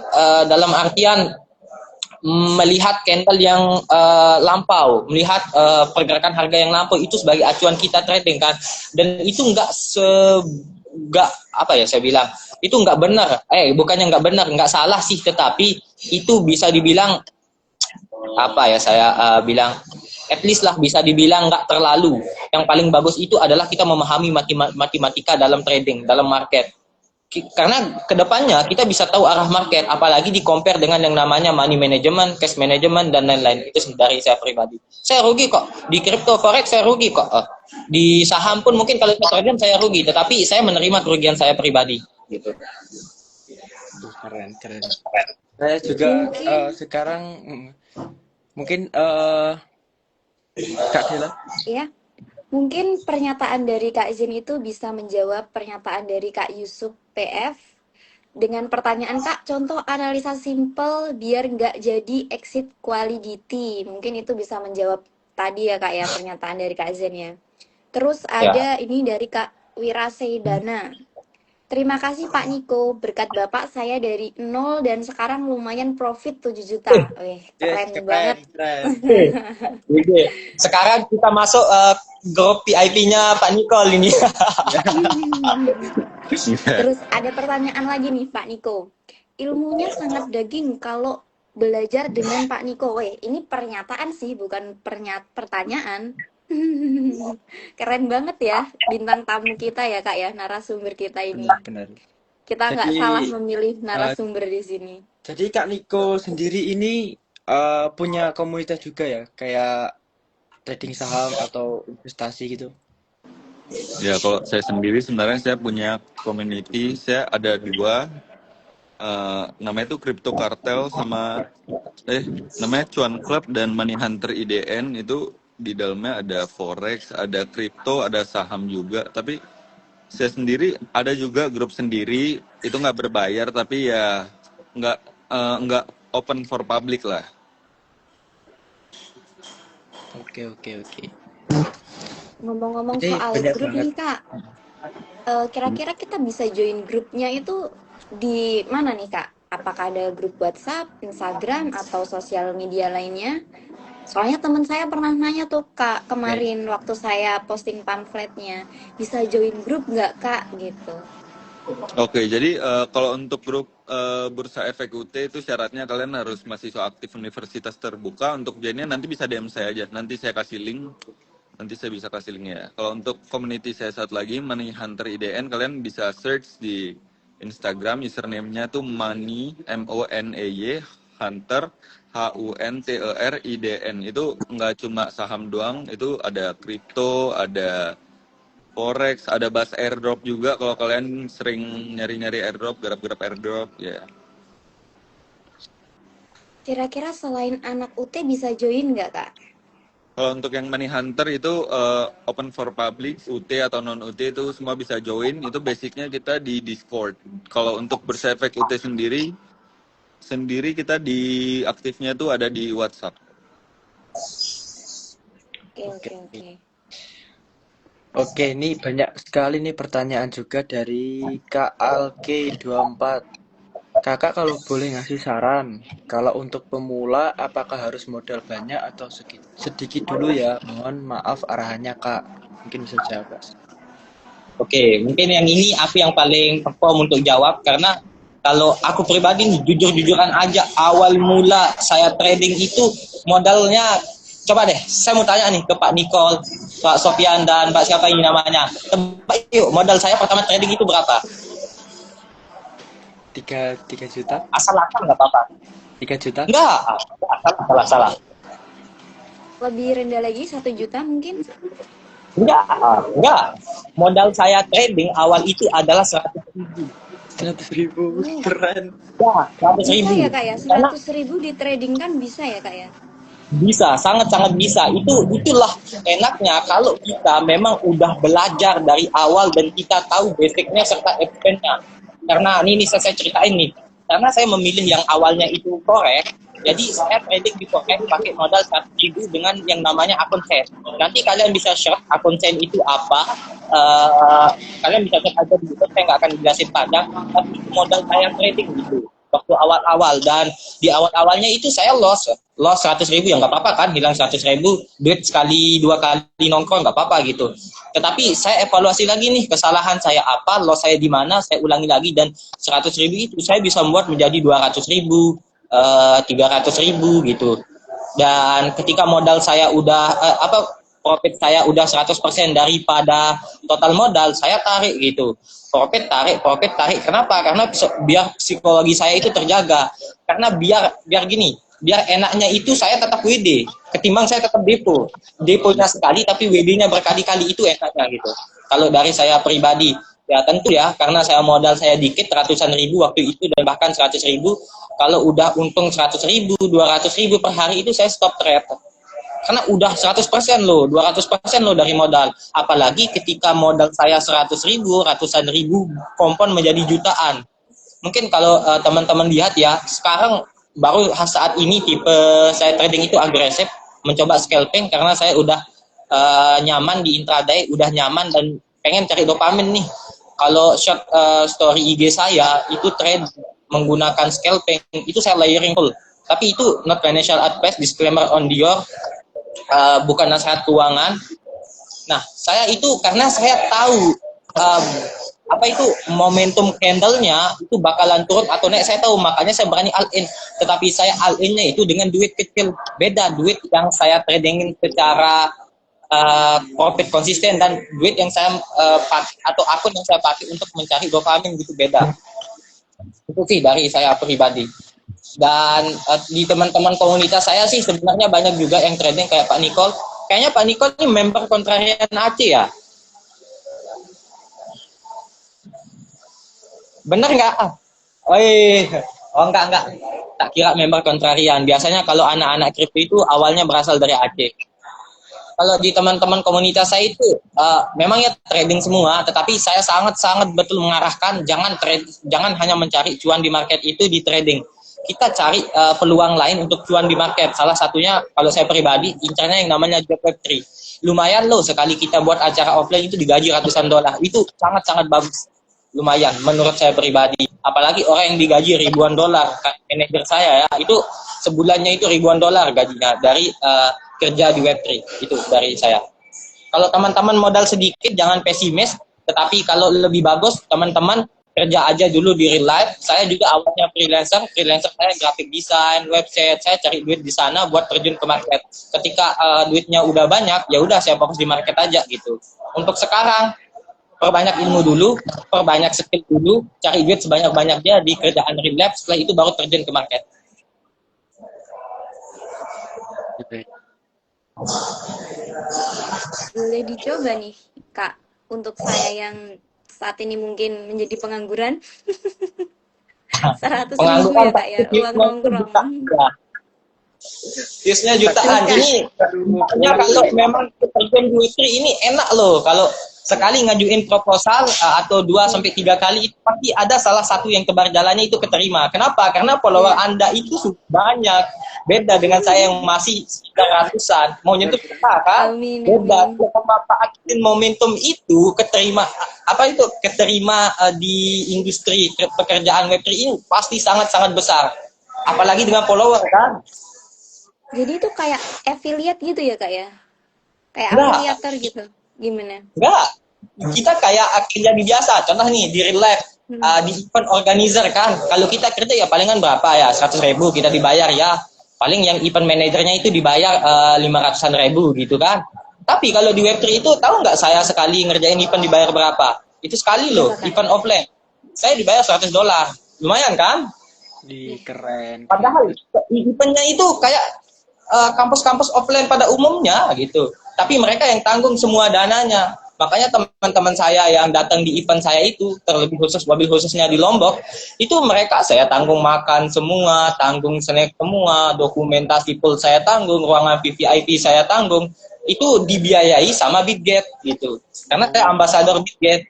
dalam artian melihat candle yang lampau, melihat pergerakan harga yang lampau itu sebagai acuan kita trading kan, dan itu nggak apa ya saya bilang itu nggak benar, bukannya nggak benar, nggak salah sih, tetapi itu bisa dibilang apa ya saya bilang at least lah bisa dibilang nggak terlalu. Yang paling bagus itu adalah kita memahami matematika dalam trading, dalam market. Karena kedepannya kita bisa tahu arah market, apalagi di compare dengan yang namanya money management, cash management dan lain-lain. Itu dari saya pribadi. Saya rugi kok di crypto forex, saya rugi kok. Di saham pun mungkin kalau saya rugi, tetapi saya menerima kerugian saya pribadi. Gitu. Keren. Saya juga sekarang mungkin Kak Dela. Ya, mungkin pernyataan dari Kak Zin itu bisa menjawab pernyataan dari Kak Yusuf PF dengan pertanyaan Kak, contoh analisa simple biar nggak jadi exit quality. Mungkin itu bisa menjawab tadi ya Kak ya, pernyataan dari Kak Zin ya. Terus ada ini dari Kak Wiraseidana. Terima kasih Pak Niko, berkat Bapak saya dari 0 dan sekarang lumayan profit 7 juta. Wih, keren banget. Sekarang kita masuk grup VIP-nya Pak Nicole ini. Terus ada pertanyaan lagi nih Pak Niko. Ilmunya sangat daging kalau belajar dengan Pak Niko. Weh, ini pernyataan sih, bukan pertanyaan. Keren banget ya bintang tamu kita ya Kak ya, narasumber kita ini. Benar. Kita nggak salah memilih narasumber di sini. Jadi Kak Niko sendiri ini punya komunitas juga ya, kayak trading saham atau investasi gitu? Ya kalau saya sendiri sebenarnya saya punya community, saya ada 2, namanya itu Crypto Cartel sama namanya Cuan Club dan Money Hunter IDN. Itu di dalamnya ada forex, ada kripto, ada saham juga. Tapi saya sendiri ada juga grup sendiri, itu nggak berbayar tapi ya nggak open for public lah. Oke. Ngomong-ngomong Jadi soal banyak grup banget. nih Kak, kira-kira kita bisa join grupnya itu di mana nih Kak? Apakah ada grup WhatsApp, Instagram, atau sosial media lainnya? Soalnya teman saya pernah nanya tuh Kak, kemarin waktu saya posting pamfletnya, bisa join grup nggak Kak? Gitu. Oke, jadi kalau untuk grup Bursa Efek UT itu syaratnya kalian harus mahasiswa aktif universitas terbuka. Untuk joinnya nanti bisa DM saya aja, nanti saya kasih link. Nanti saya bisa kasih linknya. Kalau untuk community saya satu lagi, Money Hunter IDN, kalian bisa search di Instagram, username-nya tuh Money, MONEY, Hunter, HUNTERIDN. Itu nggak cuma saham doang, itu ada kripto, ada forex, ada bus airdrop juga. Kalau kalian sering nyari-nyari airdrop, garap-garap airdrop, ya. Kira-kira selain anak UT bisa join nggak Kak? Kalau untuk yang Money Hunter itu open for public, UT atau non UT itu semua bisa join. Itu basicnya kita di Discord. Kalau untuk Bursa Efek UT sendiri kita di aktifnya tuh ada di WhatsApp. Oke. Oke, ini banyak sekali nih pertanyaan juga dari Kak Alke24. Kakak kalau boleh ngasih saran, kalau untuk pemula apakah harus modal banyak atau sedikit dulu ya? Mohon maaf arahannya Kak. Mungkin bisa jawab. Oke, mungkin yang ini aku yang paling perform untuk jawab karena kalau aku pribadi nih jujur-jujuran aja awal mula saya trading itu modalnya coba deh saya mau tanya nih ke Pak Nicole, Pak Sofian dan Pak siapa ini namanya. Tebak yuk modal saya pertama trading itu berapa? 3 juta? Asal-asal nggak apa-apa. 3 juta? Enggak, salah. Lebih rendah lagi 1 juta mungkin. Enggak. Modal saya trading awal itu adalah 100.000. 100.000, keren. Ya, 100.000. Bisa ya Kak ya? Karena 100.000 di trading kan bisa ya Kak ya? bisa, sangat-sangat bisa. Itulah enaknya kalau kita memang udah belajar dari awal dan kita tahu basicnya serta expense-nya. Karena ini saya ceritain nih. Karena saya memilih yang awalnya itu forex, jadi saya trading di forex pakai modal 100.000 dengan yang namanya akun sen. Nanti kalian bisa share akun sen itu apa. Kalian bisa cek aja di YouTube, saya nggak akan jelasin panjang. Tapi itu modal saya trading gitu. Waktu awal-awal dan di awal-awalnya itu saya loss 100.000 ya nggak apa-apa kan, hilang 100.000 duit sekali 2 kali nongkrong nggak apa-apa gitu. Tetapi saya evaluasi lagi nih kesalahan saya apa, loss saya di mana, saya ulangi lagi dan 100.000 itu saya bisa membuat menjadi 200.000, 300.000 gitu. Dan ketika modal saya udah profit saya udah 100% daripada total modal, saya tarik gitu. Profit tarik. Kenapa? Karena biar psikologi saya itu terjaga. Karena biar gini, biar enaknya itu saya tetap WD ketimbang saya tetap depo. Deponya sekali tapi WD-nya berkali-kali, itu enaknya gitu. Kalau dari saya pribadi, ya tentu ya, karena saya modal saya dikit, ratusan ribu waktu itu dan bahkan 100.000. Kalau udah untung 100.000, 200.000 per hari itu saya stop trade. Karena udah 100% loh, 200% loh dari modal. Apalagi ketika modal saya 100.000, ratusan ribu kompon menjadi jutaan. Mungkin kalau teman-teman lihat ya, sekarang baru saat ini tipe saya trading itu agresif, mencoba scalping karena saya udah nyaman di intraday, udah nyaman dan pengen cari dopamin nih. Kalau short story IG saya itu trade menggunakan scalping, itu saya layering full. Tapi itu not financial advice, disclaimer on Dior. Bukan nasihat keuangan. Nah, saya itu karena saya tahu apa itu momentum candle-nya itu bakalan turun atau naik, saya tahu, makanya saya berani all in. Tetapi saya all in-nya itu dengan duit kecil, beda duit yang saya tradingin secara profit konsisten dan duit yang saya pakai atau akun yang saya pakai untuk mencari dopamin gitu, beda. Itu sih dari saya pribadi. Dan di teman-teman komunitas saya sih sebenarnya banyak juga yang trading kayak Pak Nicole. Kayaknya Pak Nicole ini member kontrarian Aceh ya? Bener nggak? Oh enggak. Tak kira member kontrarian. Biasanya kalau anak-anak kripto itu awalnya berasal dari Aceh. Kalau di teman-teman komunitas saya itu memang ya trading semua, tetapi saya sangat-sangat betul mengarahkan jangan hanya mencari cuan di market itu di trading. Kita cari peluang lain untuk cuan di market. Salah satunya kalau saya pribadi incarnya yang namanya job web 3. Lumayan loh sekali kita buat acara offline itu digaji ratusan dolar. Itu sangat-sangat bagus. Lumayan menurut saya pribadi. Apalagi orang yang digaji ribuan dolar. Manajer saya ya, itu sebulannya itu ribuan dolar gajinya dari kerja di web 3. Itu dari saya. Kalau teman-teman modal sedikit jangan pesimis, tetapi kalau lebih bagus teman-teman kerja aja dulu di real life. Saya juga awalnya freelancer saya graphic design, website, saya cari duit di sana buat terjun ke market. Ketika duitnya udah banyak, ya udah saya fokus di market aja gitu. Untuk sekarang perbanyak ilmu dulu, perbanyak skill dulu, cari duit sebanyak-banyaknya di kerjaan real life, setelah itu baru terjun ke market. Boleh dicoba nih Kak, untuk saya yang saat ini mungkin menjadi pengangguran. 100.000 ya Kak ya, uang nongkrong. Tiusnya jutaan. Ini kalau memang terjun duit ini enak loh. Kalau sekali ngajuin proposal atau 2 sampai 3 kali, itu pasti ada salah satu yang tebar jalannya itu keterima. Kenapa? Karena follower Anda itu sudah banyak. Beda dengan saya yang masih sekitar ratusan. Mau nyentuh kita kan? Amin. Beda. Memanfaatin momentum itu keterima di industri pekerjaan Web3 ini pasti sangat-sangat besar. Apalagi dengan follower kan? Jadi itu kayak affiliate gitu ya kak ya? Kayak Enggak. afiliator gitu. Gimana? Enggak. Kita kayak kerja di biasa. Contoh nih di real life. Di event organizer kan. Kalau kita kerja ya palingan berapa ya? 100.000 kita dibayar ya. Paling yang event manajernya itu dibayar 500.000 gitu kan. Tapi kalau di Web3 itu tahu nggak saya sekali ngerjain event dibayar berapa? Itu sekali loh, event offline. Saya dibayar $100. Lumayan kan? Keren. Padahal eventnya itu kayak kampus-kampus offline pada umumnya gitu. Tapi mereka yang tanggung semua dananya. Makanya teman-teman saya yang datang di event saya itu, terlebih khusus wabil khususnya di Lombok, itu mereka saya tanggung makan semua, tanggung snack semua, dokumentasi pool saya tanggung, ruangan VVIP saya tanggung. Itu dibiayai sama Bitget gitu. Karena saya ambasador Bitget.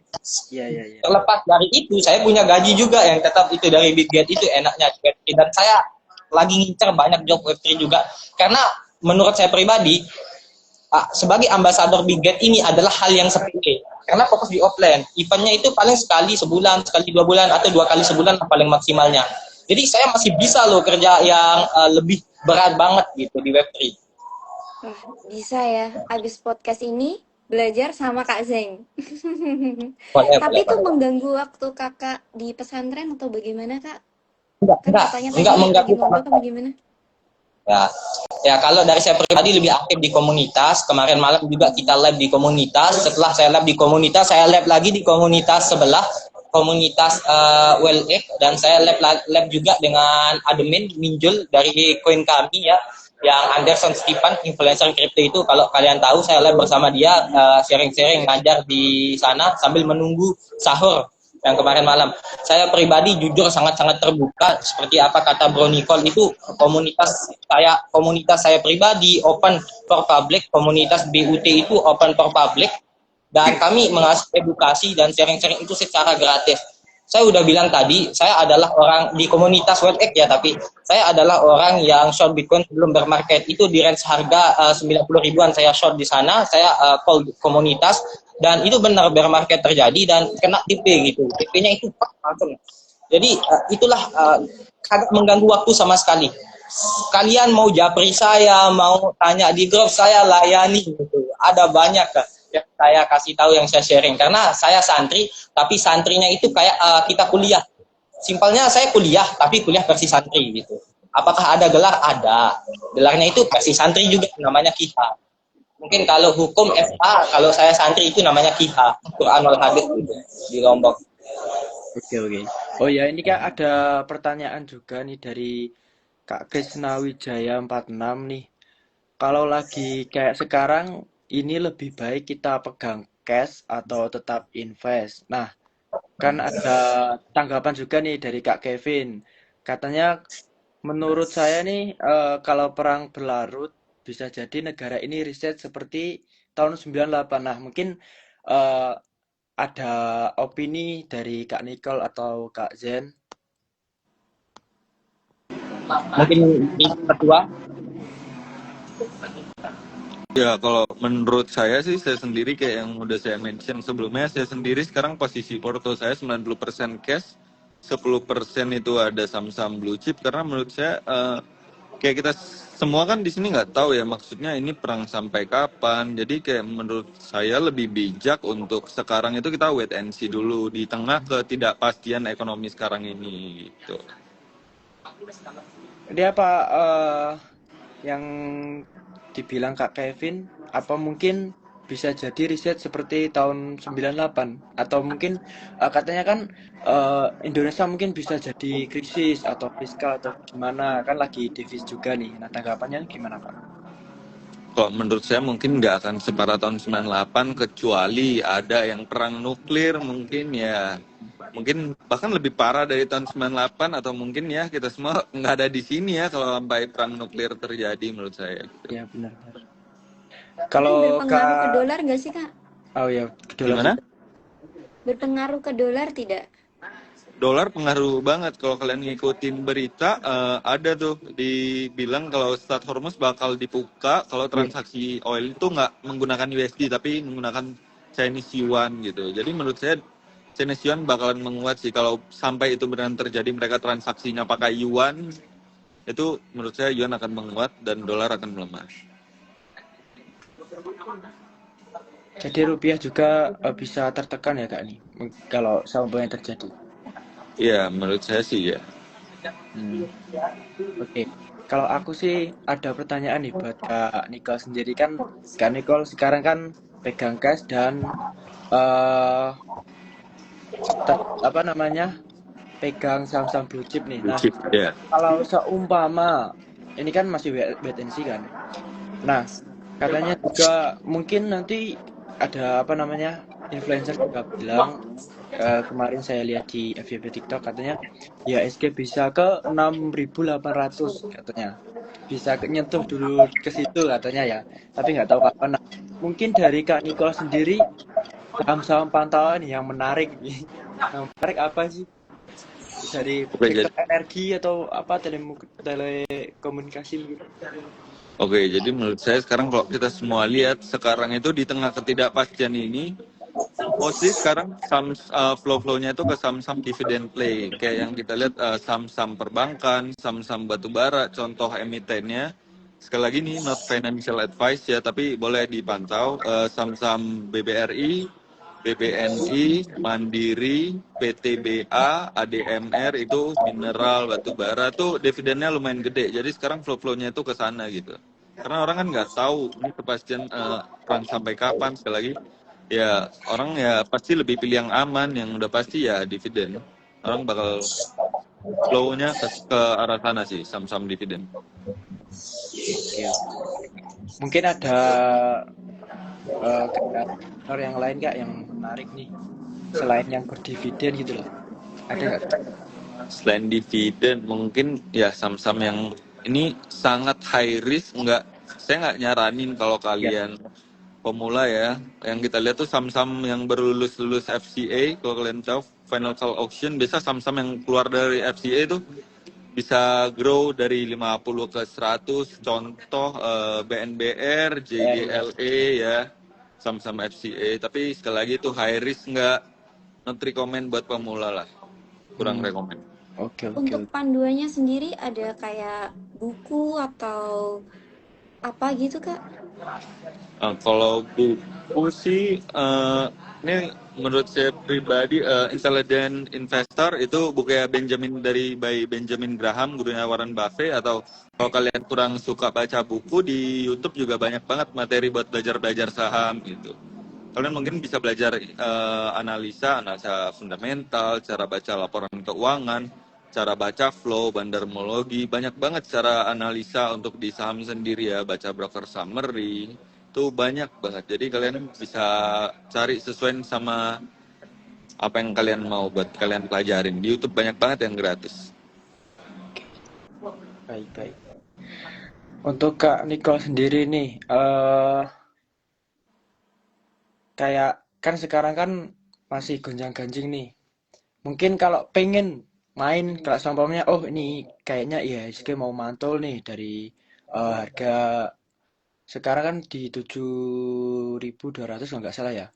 Iya. Terlepas dari itu, saya punya gaji juga yang tetap itu dari Bitget, itu enaknya. Dan saya lagi ngincer banyak job Web3 juga. Karena menurut saya pribadi, sebagai ambasador Bitget ini adalah hal yang sepele. Karena fokus di offline. Eventnya itu paling sekali sebulan, sekali 2 bulan, atau 2 kali sebulan paling maksimalnya. Jadi saya masih bisa loh kerja yang lebih berat banget gitu di Web3. Wah, bisa ya. Abis podcast ini belajar sama Kak Zeng. Tapi itu mengganggu waktu kakak di pesantren atau bagaimana kak? Enggak mengganggu apa gimana? Ya kalau dari saya pribadi lebih aktif di komunitas. Kemarin malam juga kita live di komunitas. Setelah saya live di komunitas, saya live lagi di komunitas sebelah, komunitas WellX, dan saya live juga dengan admin Minjul dari koin kami ya, yang Anderson Stephen, influencer crypto itu. Kalau kalian tahu, saya live bersama dia, sharing-sharing, ngajar di sana sambil menunggu sahur yang kemarin malam. Saya pribadi jujur sangat-sangat terbuka, seperti apa kata Bro Nicole, itu komunitas saya pribadi open for public, komunitas BUT itu open for public, dan kami mengasih edukasi dan sharing-sharing itu secara gratis. Saya udah bilang tadi, saya adalah orang di komunitas WellX ya, tapi saya adalah orang yang short Bitcoin sebelum bermarket. Itu di range harga 90 ribuan saya short di sana, saya call komunitas, dan itu benar bear market terjadi dan kena TP gitu. TP-nya itu langsung. Jadi itulah kagak mengganggu waktu sama sekali. Kalian mau japri saya, mau tanya di grup, saya layani gitu. Ada banyak yang saya kasih tahu, yang saya sharing. Karena saya santri, tapi santrinya itu kayak kita kuliah. Simpelnya saya kuliah, tapi kuliah versi santri gitu. Apakah ada gelar? Ada. Gelarnya itu versi santri juga, namanya KIHA. Mungkin kalau hukum FA, kalau saya santri itu namanya KIHA, Quran wal Hadis gitu, di Lombok. Oke. Oh ya, ini Kak ada pertanyaan juga nih dari Kak Krisna Wijaya 46 nih. Kalau lagi kayak sekarang, ini lebih baik kita pegang cash atau tetap invest. Nah, kan ada tanggapan juga nih dari Kak Kevin. Katanya menurut saya nih kalau perang berlarut bisa jadi negara ini riset seperti tahun 98. Nah, mungkin eh, ada opini dari Kak Nicole atau Kak Zen. Mungkin di ketua. Ya, kalau menurut saya sih, saya sendiri kayak yang udah saya mention sebelumnya, saya sendiri sekarang posisi porto saya 90% cash, 10% itu ada saham-saham blue chip, karena menurut saya kayak kita semua kan di sini nggak tahu ya maksudnya ini perang sampai kapan. Jadi kayak menurut saya lebih bijak untuk sekarang itu kita wait and see dulu di tengah ketidakpastian ekonomi sekarang ini gitu. Jadi apa yang dibilang Kak Kevin, apa mungkin bisa jadi riset seperti tahun 98 atau mungkin katanya kan Indonesia mungkin bisa jadi krisis atau fiskal atau gimana, kan lagi defisit juga nih. Nah, tanggapannya gimana Kak? Kalau menurut saya mungkin nggak akan separah tahun 98 kecuali ada yang perang nuklir mungkin ya. Mungkin bahkan lebih parah dari tahun 98 atau mungkin ya kita semua nggak ada di sini ya kalau sampai perang nuklir terjadi menurut saya. Gitu. Ya benar. Kalau berpengaruh ke Kak dolar nggak sih kak? Oh ya, dolar Gimana? juga. Berpengaruh ke dolar tidak? Dolar pengaruh banget kalau kalian ngikutin berita, ada tuh dibilang kalau Strait Hormuz bakal dibuka kalau Iya. transaksi oil itu nggak menggunakan USD tapi menggunakan Chinese Yuan gitu. Jadi menurut saya Chinese Yuan bakalan menguat sih kalau sampai itu benar terjadi, mereka transaksinya pakai Yuan, itu menurut saya Yuan akan menguat dan dolar akan melemah. Jadi rupiah juga bisa tertekan ya Kak nih, kalau sampai yang terjadi. Iya, menurut saya sih ya. Hmm. Oke. Kalau aku sih ada pertanyaan nih buat Kak Nicole sendiri kan. Kak Nicole sekarang kan pegang cash dan eh apa namanya? Pegang saham-saham blue chip nih. Blue Nah, chip, ya. kalau seumpama ini kan masih wait and see kan. Nah, katanya juga mungkin nanti ada apa namanya? Influencer juga bilang kemarin saya lihat di FYP TikTok katanya ya SG bisa ke 6.800 katanya. Bisa nyentuh dulu ke situ katanya ya. Tapi nggak tahu kapan. Nah, mungkin dari Kak Nicole sendiri saham-saham pantauan yang menarik nih. Yang menarik apa sih? Dari Oke, sektor jadi energi atau apa telekomunikasi mungkin? jadi menurut saya sekarang kalau kita semua lihat sekarang itu di tengah ketidakpastian ini, mostly sekarang flow-flownya itu ke saham-saham dividend play. Kayak yang kita lihat saham-saham perbankan, saham-saham batubara, contoh emitennya. Sekali lagi nih, not financial advice ya, tapi boleh dipantau saham-saham BBRI, BBNI, Mandiri, PTBA, ADMR itu mineral, batubara tuh dividennya lumayan gede. Jadi sekarang flow-flownya itu ke sana gitu. Karena orang kan nggak tahu ini kepastian perang sampai kapan. Sekali lagi, ya orang ya pasti lebih pilih yang aman, yang udah pasti ya dividen. Orang bakal flow-nya ke arah sana sih, saham-saham dividen. Oke. Mungkin ada kayak sektor yang lain Kak yang menarik nih selain yang berdividen gitu loh. Ada nggak Kak? Selain dividen, mungkin ya saham-saham yang ini sangat high risk, saya nggak nyaranin kalau Ya. kalian pemula ya. Yang kita lihat tuh saham-saham yang berlulus-lulus FCA, kalau kalian tahu financial auction, biasa saham-saham yang keluar dari FCA itu bisa grow dari 50 ke 100, contoh BNBR, Ya. JGLE ya, saham-saham FCA. Tapi sekali lagi itu high risk, nggak not recommend buat pemula lah, kurang Hmm. recommend. Oke. Untuk panduannya sendiri ada kayak buku atau apa gitu, Kak? Kalau buku sih, ini menurut saya pribadi, Intelligent Investor itu bukunya by Benjamin Graham, gurunya Warren Buffett. Atau kalau kalian kurang suka baca buku, di YouTube juga banyak banget materi buat belajar saham gitu. Kalian mungkin bisa belajar analisa fundamental, cara baca laporan keuangan, cara baca flow, bandarmologi, banyak banget cara analisa untuk di saham sendiri ya, baca broker summary, itu banyak banget. Jadi kalian bisa cari sesuai sama apa yang kalian mau buat kalian pelajarin. Di YouTube banyak banget yang gratis. Baik. Untuk Kak Nicole sendiri nih, kayak kan sekarang kan masih gonjang-ganjing nih. Mungkin kalau pengen main kalau seumpamanya oh ini kayaknya IHSG mau mantul nih dari harga sekarang kan di 7.200 kalau nggak salah ya.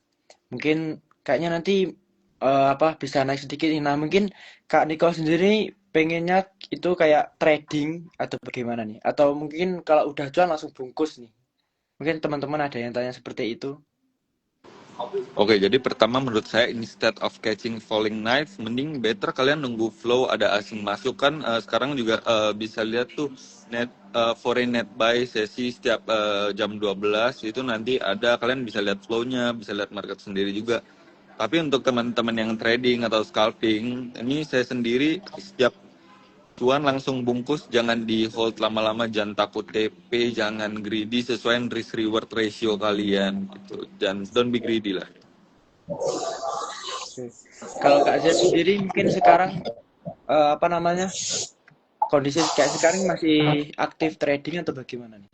Mungkin kayaknya nanti apa bisa naik sedikit nih. Nah, mungkin Kak Niko sendiri pengennya itu kayak trading atau bagaimana nih? Atau mungkin kalau udah cuan langsung bungkus nih. Mungkin teman-teman ada yang tanya seperti itu. Oke, jadi pertama menurut saya instead of catching falling knife, mending better kalian nunggu flow ada asing masuk kan. Sekarang juga bisa lihat tuh foreign net buy sesi setiap jam 12 itu nanti ada, kalian bisa lihat flow-nya, bisa lihat market sendiri juga. Tapi untuk teman-teman yang trading atau scalping, ini saya sendiri setiap cuan langsung bungkus, jangan di hold lama-lama, jangan takut TP, jangan greedy, sesuai risk reward ratio kalian gitu. Dan don't be greedy lah. Oke. Kalau Kak Z sendiri mungkin sekarang apa namanya? Kondisi kayak sekarang masih aktif trading atau bagaimana nih?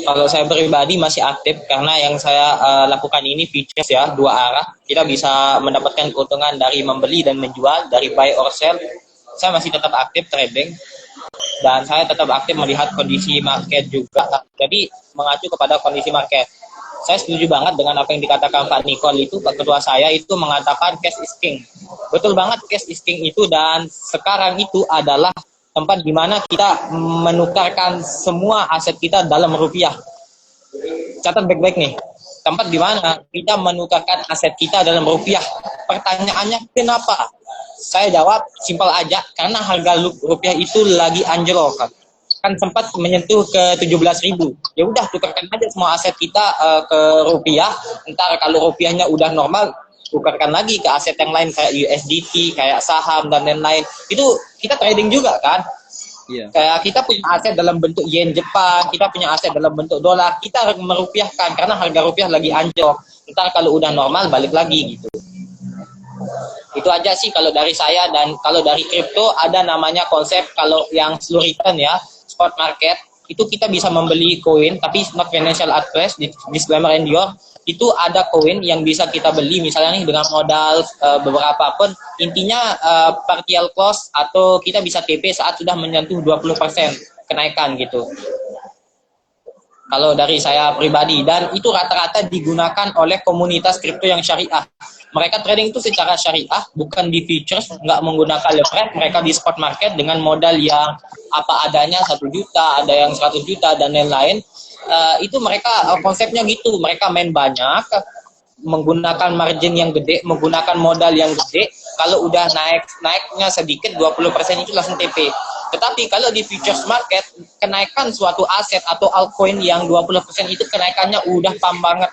Kalau saya pribadi masih aktif karena yang saya lakukan ini features ya, dua arah. Kita bisa mendapatkan keuntungan dari membeli dan menjual, dari buy or sell. Saya masih tetap aktif trading dan saya tetap aktif melihat kondisi market juga. Jadi mengacu kepada kondisi market. Saya setuju banget dengan apa yang dikatakan Pak Nicole itu, Pak Ketua saya itu mengatakan cash is king. Betul banget cash is king itu, dan sekarang itu adalah tempat di mana kita menukarkan semua aset kita dalam rupiah. Catat baik-baik nih. Tempat di mana kita menukarkan aset kita dalam rupiah. Pertanyaannya kenapa? Saya jawab simpel aja, karena harga rupiah itu lagi anjlok. Kan sempat menyentuh ke 17.000. Ya udah, tukarkan aja semua aset kita ke rupiah. Ntar kalau rupiahnya udah normal, tukarkan lagi ke aset yang lain kayak USDT, kayak saham dan lain-lain. Itu kita trading juga kan. Iya. Kayak kita punya aset dalam bentuk yen Jepang, kita punya aset dalam bentuk dolar, kita harus merupiahkan karena harga rupiah lagi anjlok. Ntar kalau udah normal balik lagi gitu. Itu aja sih kalau dari saya. Dan kalau dari kripto ada namanya konsep, kalau yang slow return ya, spot market, itu kita bisa membeli koin tapi not financial advice, disclaimer and your. Itu ada koin yang bisa kita beli misalnya nih dengan modal beberapa pun, intinya partial close atau kita bisa TP saat sudah menyentuh 20% kenaikan gitu. Kalau dari saya pribadi, dan itu rata-rata digunakan oleh komunitas kripto yang syariah. Mereka trading itu secara syariah, bukan di futures, nggak menggunakan leverage. Mereka di spot market dengan modal yang apa adanya, 1 juta, ada yang 100 juta dan lain-lain. Itu mereka konsepnya gitu. Mereka main banyak, menggunakan margin yang gede, menggunakan modal yang gede. Kalau udah naiknya sedikit 20% itu langsung TP. Tetapi kalau di futures market, kenaikan suatu aset atau altcoin yang 20% itu kenaikannya udah pam banget.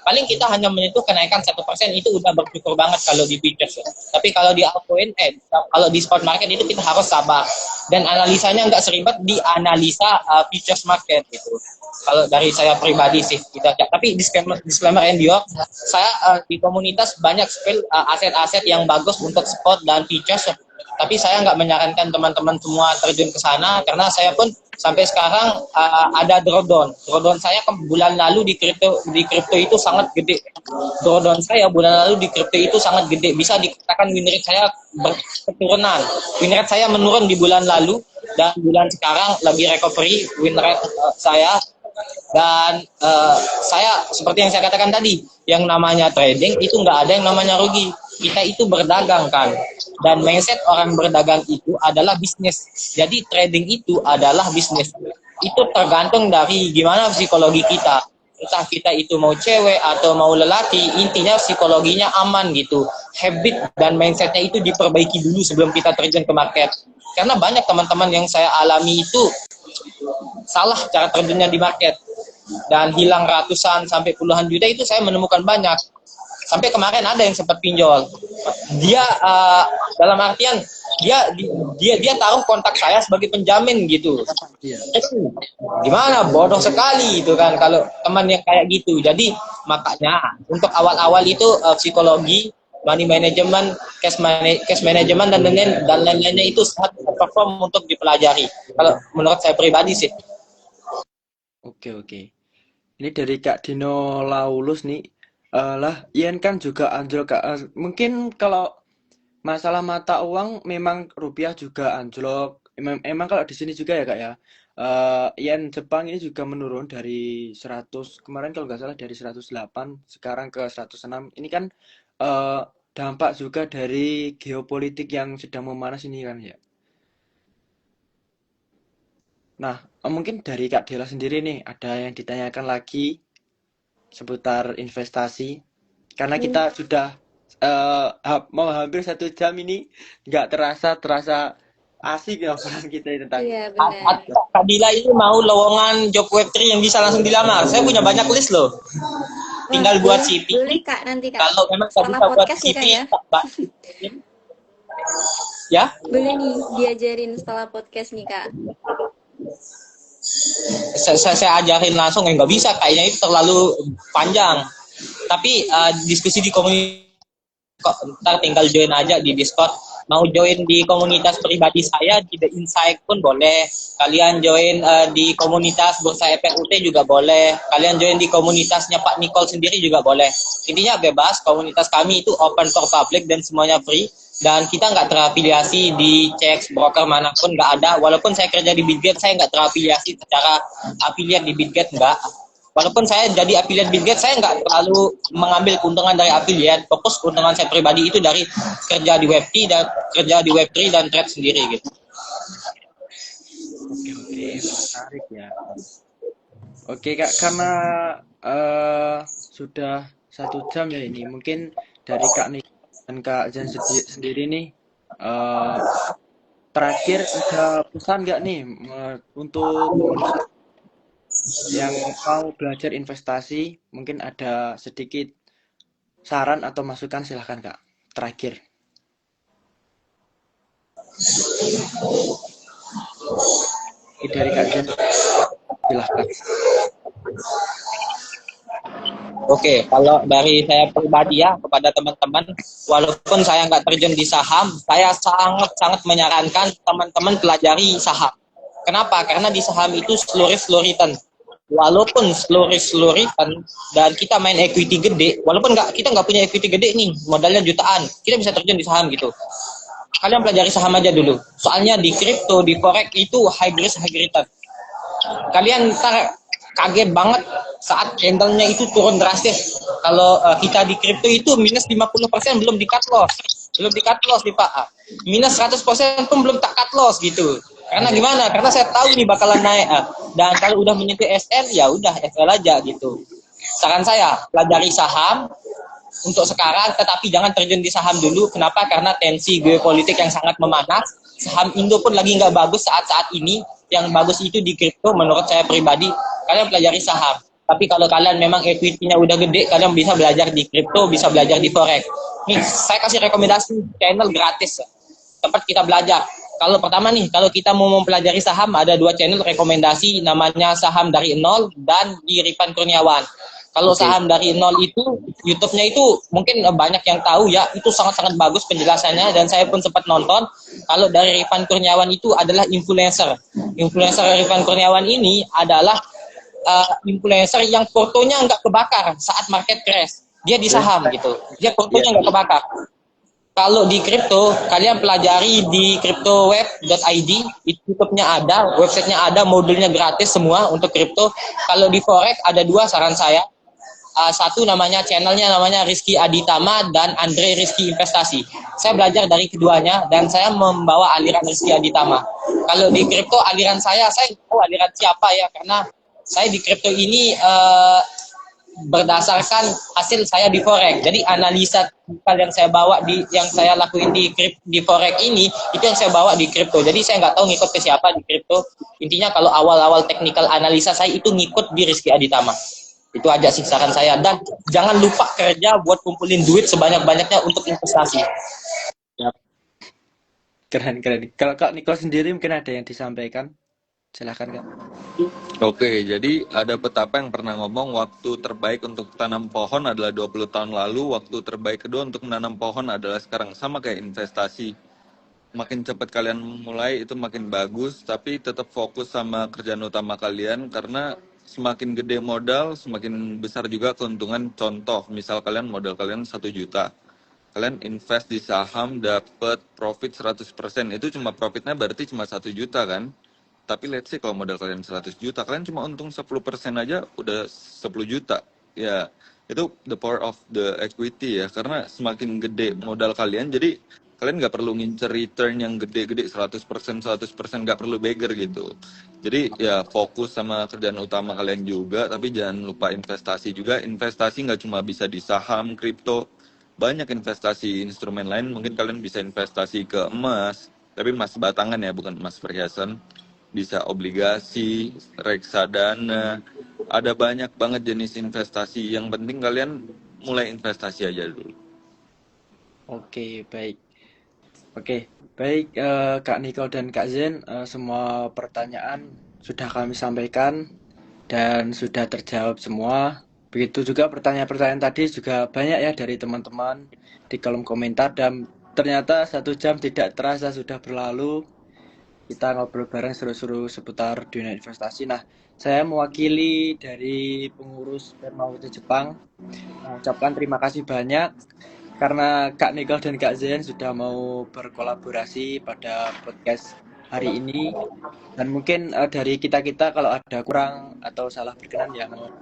Paling kita hanya menyentuh kenaikan 1% itu udah bersyukur banget kalau di futures. Tapi kalau di altcoin, kalau di spot market itu kita harus sabar. Dan analisanya nggak seribet di analisa futures market gitu. Kalau dari saya pribadi sih gitu aja. Tapi disclaimer and your, saya di komunitas banyak skill aset-aset yang bagus untuk spot dan futures. Tapi saya nggak menyarankan teman-teman semua terjun ke sana, karena saya pun sampai sekarang ada drawdown. Drawdown saya ke bulan lalu di kripto itu sangat gede. Drawdown saya bulan lalu di kripto itu sangat gede. Bisa dikatakan win rate saya berturunan. Win rate saya menurun di bulan lalu, dan bulan sekarang lagi recovery win rate saya. Dan saya seperti yang saya katakan tadi, yang namanya trading itu nggak ada yang namanya rugi. Kita itu berdagang kan, dan mindset orang berdagang itu adalah bisnis. Jadi trading itu adalah bisnis. Itu tergantung dari gimana psikologi kita. Entah kita itu mau cewek atau mau lelaki, intinya psikologinya aman gitu. Habit dan mindsetnya itu diperbaiki dulu sebelum kita terjun ke market. Karena banyak teman-teman yang saya alami itu salah cara terjunnya di market, dan hilang ratusan sampai puluhan juta itu saya menemukan banyak. Sampai kemarin ada yang sempat pinjol. Dia dalam artian dia taruh kontak saya sebagai penjamin gitu. Iya. Gimana, bodoh sekali itu kan kalau teman yang kayak gitu. Jadi makanya untuk awal-awal itu psikologi, money management, cash management dan lain-lainnya itu sangat perform untuk dipelajari. Kalau menurut saya pribadi sih. Oke. Ini dari Kak Dino Laulus nih. Lah, Ian kan juga anjlok, Kak. Mungkin kalau masalah mata uang memang rupiah juga anjlok. Emang kalau di sini juga ya, Kak ya. Yen Jepang ini juga menurun dari 100 kemarin kalau nggak salah, dari 108 sekarang ke 106. Ini kan dampak juga dari geopolitik yang sedang memanas ini kan ya. Nah, mungkin dari Kak Dela sendiri nih ada yang ditanyakan lagi seputar investasi, karena kita sudah mau hampir 1 jam ini, nggak terasa asik ya obrolan kita ini tentang. Iya, benar. Kak Dila ini mau lowongan job web3 yang bisa langsung dilamar. Saya punya banyak list loh. Tinggal buat CV. Boleh Kak, nanti Kak. Kalau memang Setelah bisa buat podcast ya, CV, Kak ya. Ya, Boleh nih diajarin setelah podcast nih Kak. saya ajarin langsung, nggak bisa, kayaknya itu terlalu panjang. Tapi diskusi di komunitas, ntar tinggal join aja di Discord. mau join di komunitas pribadi saya di The Insight pun boleh. Kalian join di komunitas Bursa Efek UT juga boleh. Kalian join di komunitasnya Pak Nicole sendiri juga boleh. Intinya bebas, komunitas kami itu open for public dan semuanya free. Dan kita nggak terafiliasi di CX broker manapun, nggak ada. Walaupun saya kerja di Bitget, saya nggak terafiliasi secara afiliat di Bitget, nggak. Walaupun saya jadi afiliat Bitget, saya nggak terlalu mengambil keuntungan dari afiliat. Fokus keuntungan saya pribadi itu dari kerja di Web3 dan kerja di Web3 dan trade sendiri gitu. Oke, menarik ya. Oke Kak, karena sudah 1 jam ya ini, mungkin dari Kak Nik dan Kak Jan sendiri nih, eh, terakhir ada pesan nggak nih untuk pengurus yang mau belajar investasi? Mungkin ada sedikit saran atau masukan, silahkan Kak. Terakhir. Ini dari Kak Jan, silahkan. Oke, kalau dari saya pribadi ya kepada teman-teman, walaupun saya nggak terjun di saham, saya sangat-sangat menyarankan teman-teman pelajari saham. Kenapa? Karena di saham itu slow return. Walaupun slow return dan kita main equity gede, walaupun kita nggak punya equity gede nih, modalnya jutaan, kita bisa terjun di saham gitu. Kalian pelajari saham aja dulu. Soalnya di kripto, di forex itu high risk high return. Kalian ntar kaget banget saat candlenya itu turun drastis. Kalau kita di kripto itu minus 50% belum di cut loss. Belum di cut loss nih Pak. Minus 100% pun belum tak cut loss gitu. Karena gimana? Karena saya tahu nih bakalan naik. Dan kalau udah menyentuh SL ya udah SL aja gitu. Saran saya, pelajari saham untuk sekarang, tetapi jangan terjun di saham dulu. Kenapa? Karena tensi geopolitik yang sangat memanas. Saham Indo pun lagi nggak bagus saat-saat ini. Yang bagus itu di kripto menurut saya pribadi. Kalian pelajari saham. Tapi kalau kalian memang equity-nya udah gede, kalian bisa belajar di kripto, bisa belajar di forex. Nih, saya kasih rekomendasi channel gratis. Tempat kita belajar. Kalau pertama nih, kalau kita mau mempelajari saham, ada 2 channel rekomendasi, namanya Saham dari Nol dan di Rifan Kurniawan. Kalau saham dari nol itu, YouTube-nya itu mungkin banyak yang tahu ya, itu sangat-sangat bagus penjelasannya dan saya pun sempat nonton. Kalau dari Rifan Kurniawan itu adalah influencer. Influencer Rifan Kurniawan ini adalah influencer yang fotonya nggak kebakar saat market crash. Dia di saham gitu. Dia fotonya nggak kebakar. Kalau di kripto, kalian pelajari di cryptoweb.id, itu YouTube-nya ada, websitenya ada, modulnya gratis semua untuk kripto. Kalau di forex ada 2 saran saya. Satu channelnya namanya Rizky Aditama dan Andre Rizky Investasi. Saya belajar dari keduanya dan saya membawa aliran Rizky Aditama. Kalau di kripto aliran saya tahu aliran siapa ya, karena saya di kripto ini berdasarkan hasil saya di forex. Jadi analisa yang saya bawa yang saya lakuin di forex ini itu yang saya bawa di kripto. Jadi saya nggak tahu ngikut ke siapa di kripto. Intinya kalau awal-awal technical analisa saya itu ngikut di Rizky Aditama. Itu aja sih saran saya. Dan jangan lupa kerja buat kumpulin duit sebanyak-banyaknya untuk investasi. Keren. Kalau Kak Nicole sendiri mungkin ada yang disampaikan, silahkan Kak. Oke, jadi ada petapa yang pernah ngomong waktu terbaik untuk tanam pohon adalah 20 tahun lalu, waktu terbaik kedua untuk menanam pohon adalah sekarang. Sama kayak investasi. Makin cepat kalian mulai itu makin bagus, tapi tetap fokus sama kerjaan utama kalian karena semakin gede modal, semakin besar juga keuntungan. Contoh, misal kalian modal kalian 1 juta. Kalian invest di saham dapat profit 100%. Itu cuma profitnya berarti cuma 1 juta kan? Tapi let's say kalau modal kalian 100 juta, kalian cuma untung 10% aja udah 10 juta. Ya, itu the power of the equity ya. Karena semakin gede modal kalian, jadi kalian nggak perlu ngincer return yang gede-gede 100%, nggak perlu beggar gitu. Jadi ya fokus sama kerjaan utama kalian juga, tapi jangan lupa investasi juga. Investasi nggak cuma bisa di saham, kripto, banyak investasi instrumen lain. Mungkin kalian bisa investasi ke emas, tapi emas batangan ya, bukan emas perhiasan. Bisa obligasi, reksadana, ada banyak banget jenis investasi. Yang penting kalian mulai investasi aja dulu. Oke, baik. Kak Nicole dan Kak Zen, semua pertanyaan sudah kami sampaikan dan sudah terjawab semua. Begitu juga pertanyaan-pertanyaan tadi juga banyak ya dari teman-teman di kolom komentar dan ternyata 1 jam tidak terasa sudah berlalu. Kita ngobrol bareng seru-seru seputar dunia investasi. Nah, saya mewakili dari pengurus Permawati Jepang mengucapkan terima kasih banyak karena Kak Nicole dan Kak Zen sudah mau berkolaborasi pada podcast hari ini. Dan mungkin dari kita-kita kalau ada kurang atau salah berkenan ya mohon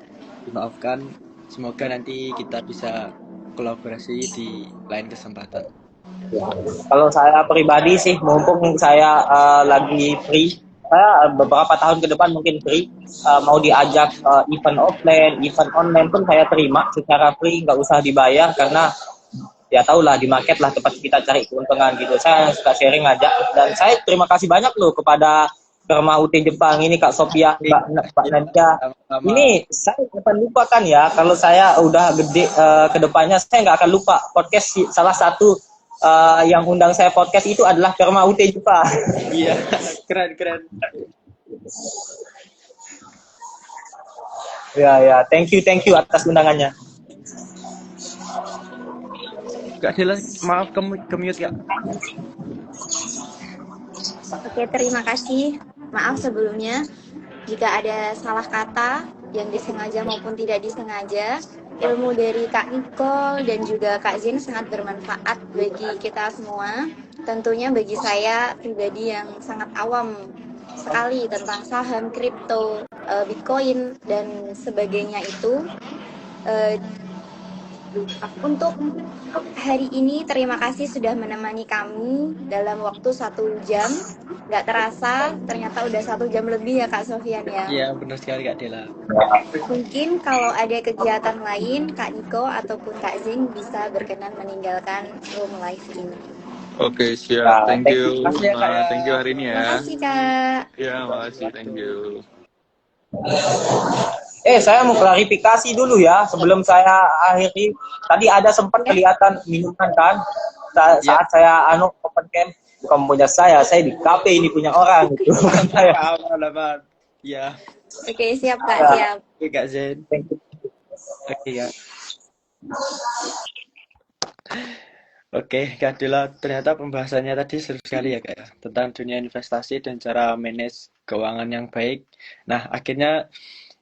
dimaafkan. Semoga nanti kita bisa kolaborasi di lain kesempatan. Kalau saya pribadi sih, mumpung saya lagi free, saya beberapa tahun ke depan mungkin free, mau diajak event offline, event online pun saya terima secara free, nggak usah dibayar karena ya tahulah di market lah tempat kita cari keuntungan gitu. Saya suka sharing aja dan saya terima kasih banyak loh kepada Perma UT Jepang ini Kak Sophia, Mbak Nadia. Sama-sama. Ini saya akan lupakan ya kalau saya udah gede ke depannya saya nggak akan lupa podcast salah satu yang undang saya podcast itu adalah Perma UT Jepang. Iya, keren. Ya, thank you atas undangannya. Kak Dela, maaf kemute ya. Oke, terima kasih. Maaf sebelumnya jika ada salah kata yang disengaja maupun tidak disengaja. Ilmu dari Kak Nicole dan juga Kak Zin sangat bermanfaat bagi kita semua. Tentunya bagi saya pribadi yang sangat awam sekali tentang saham, kripto, Bitcoin dan sebagainya itu. Untuk hari ini terima kasih sudah menemani kami dalam waktu 1 jam. Nggak terasa ternyata udah 1 jam lebih ya Kak Sofian ya. Iya, benar sekali Kak Dela. Mungkin kalau ada kegiatan lain Kak Niko ataupun Kak Zing bisa berkenan meninggalkan room live ini. Oke, siap. Thank you. Makasih ya, Kak, ya. Thank you hari ini ya. Makasih Kak. Ya, makasih. Thank you. Saya mau klarifikasi dulu ya sebelum saya akhiri. Tadi ada sempat kelihatan minuman kan saat saya open cam, bukan punya saya di kafe ini punya orang gitu. Aman. Ya. Oke, siap Kak, siap. Oke Kak Zen. Oke Kak. Oke Kak Dela, ternyata pembahasannya tadi seru sekali ya Kak ya, tentang dunia investasi dan cara manage keuangan yang baik. Nah, akhirnya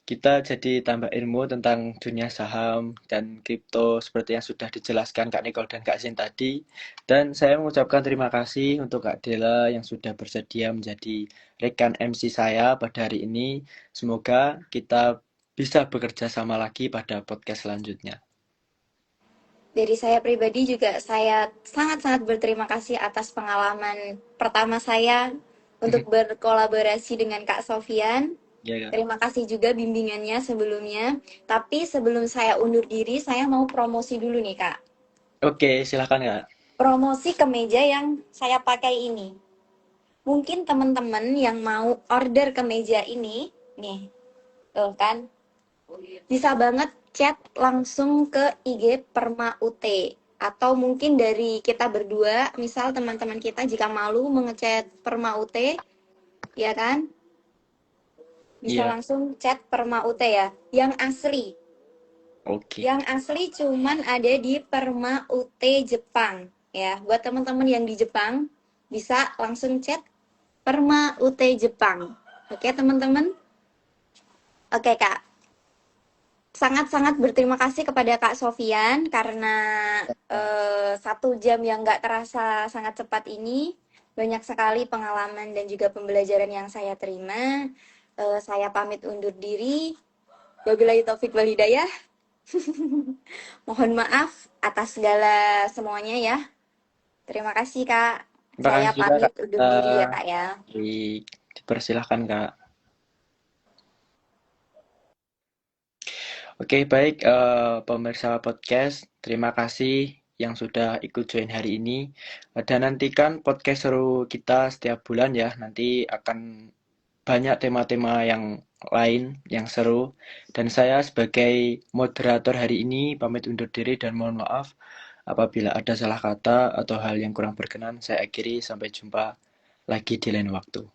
kita jadi tambah ilmu tentang dunia saham dan kripto seperti yang sudah dijelaskan Kak Nicole dan Kak Zin tadi. Dan saya mengucapkan terima kasih untuk Kak Dela yang sudah bersedia menjadi rekan MC saya pada hari ini. Semoga kita bisa bekerja sama lagi pada podcast selanjutnya. Dari saya pribadi juga saya sangat-sangat berterima kasih atas pengalaman pertama saya untuk berkolaborasi dengan Kak Sofian. Ya, Kak. Terima kasih juga bimbingannya sebelumnya. Tapi sebelum saya undur diri, saya mau promosi dulu nih Kak. Oke, silakan Kak. Promosi kemeja yang saya pakai ini. Mungkin teman-teman yang mau order kemeja ini, nih, tuh kan, bisa banget chat langsung ke IG Perma UT. Atau mungkin dari kita berdua, misal teman-teman kita jika malu mengechat Perma UT, ya kan? Bisa langsung chat Perma UT ya, yang asli. Oke. Yang asli cuman ada di Perma UT Jepang ya. Buat teman-teman yang di Jepang bisa langsung chat Perma UT Jepang. Oke teman-teman. Oke Kak. Sangat-sangat berterima kasih kepada Kak Sofian karena 1 jam yang nggak terasa sangat cepat ini. Banyak sekali pengalaman dan juga pembelajaran yang saya terima. Saya pamit undur diri. Wabillahi taufik wal hidayah. Mohon maaf atas segala semuanya ya. Terima kasih Kak. Saya pamit undur diri ya Kak ya. Dipersilahkan Kak. Oke, baik pemirsa podcast, terima kasih yang sudah ikut join hari ini. Dan nantikan podcast seru kita setiap bulan ya. Nanti akan banyak tema-tema yang lain yang seru. Dan saya sebagai moderator hari ini pamit undur diri dan mohon maaf apabila ada salah kata atau hal yang kurang berkenan. Saya akhiri, sampai jumpa lagi di lain waktu.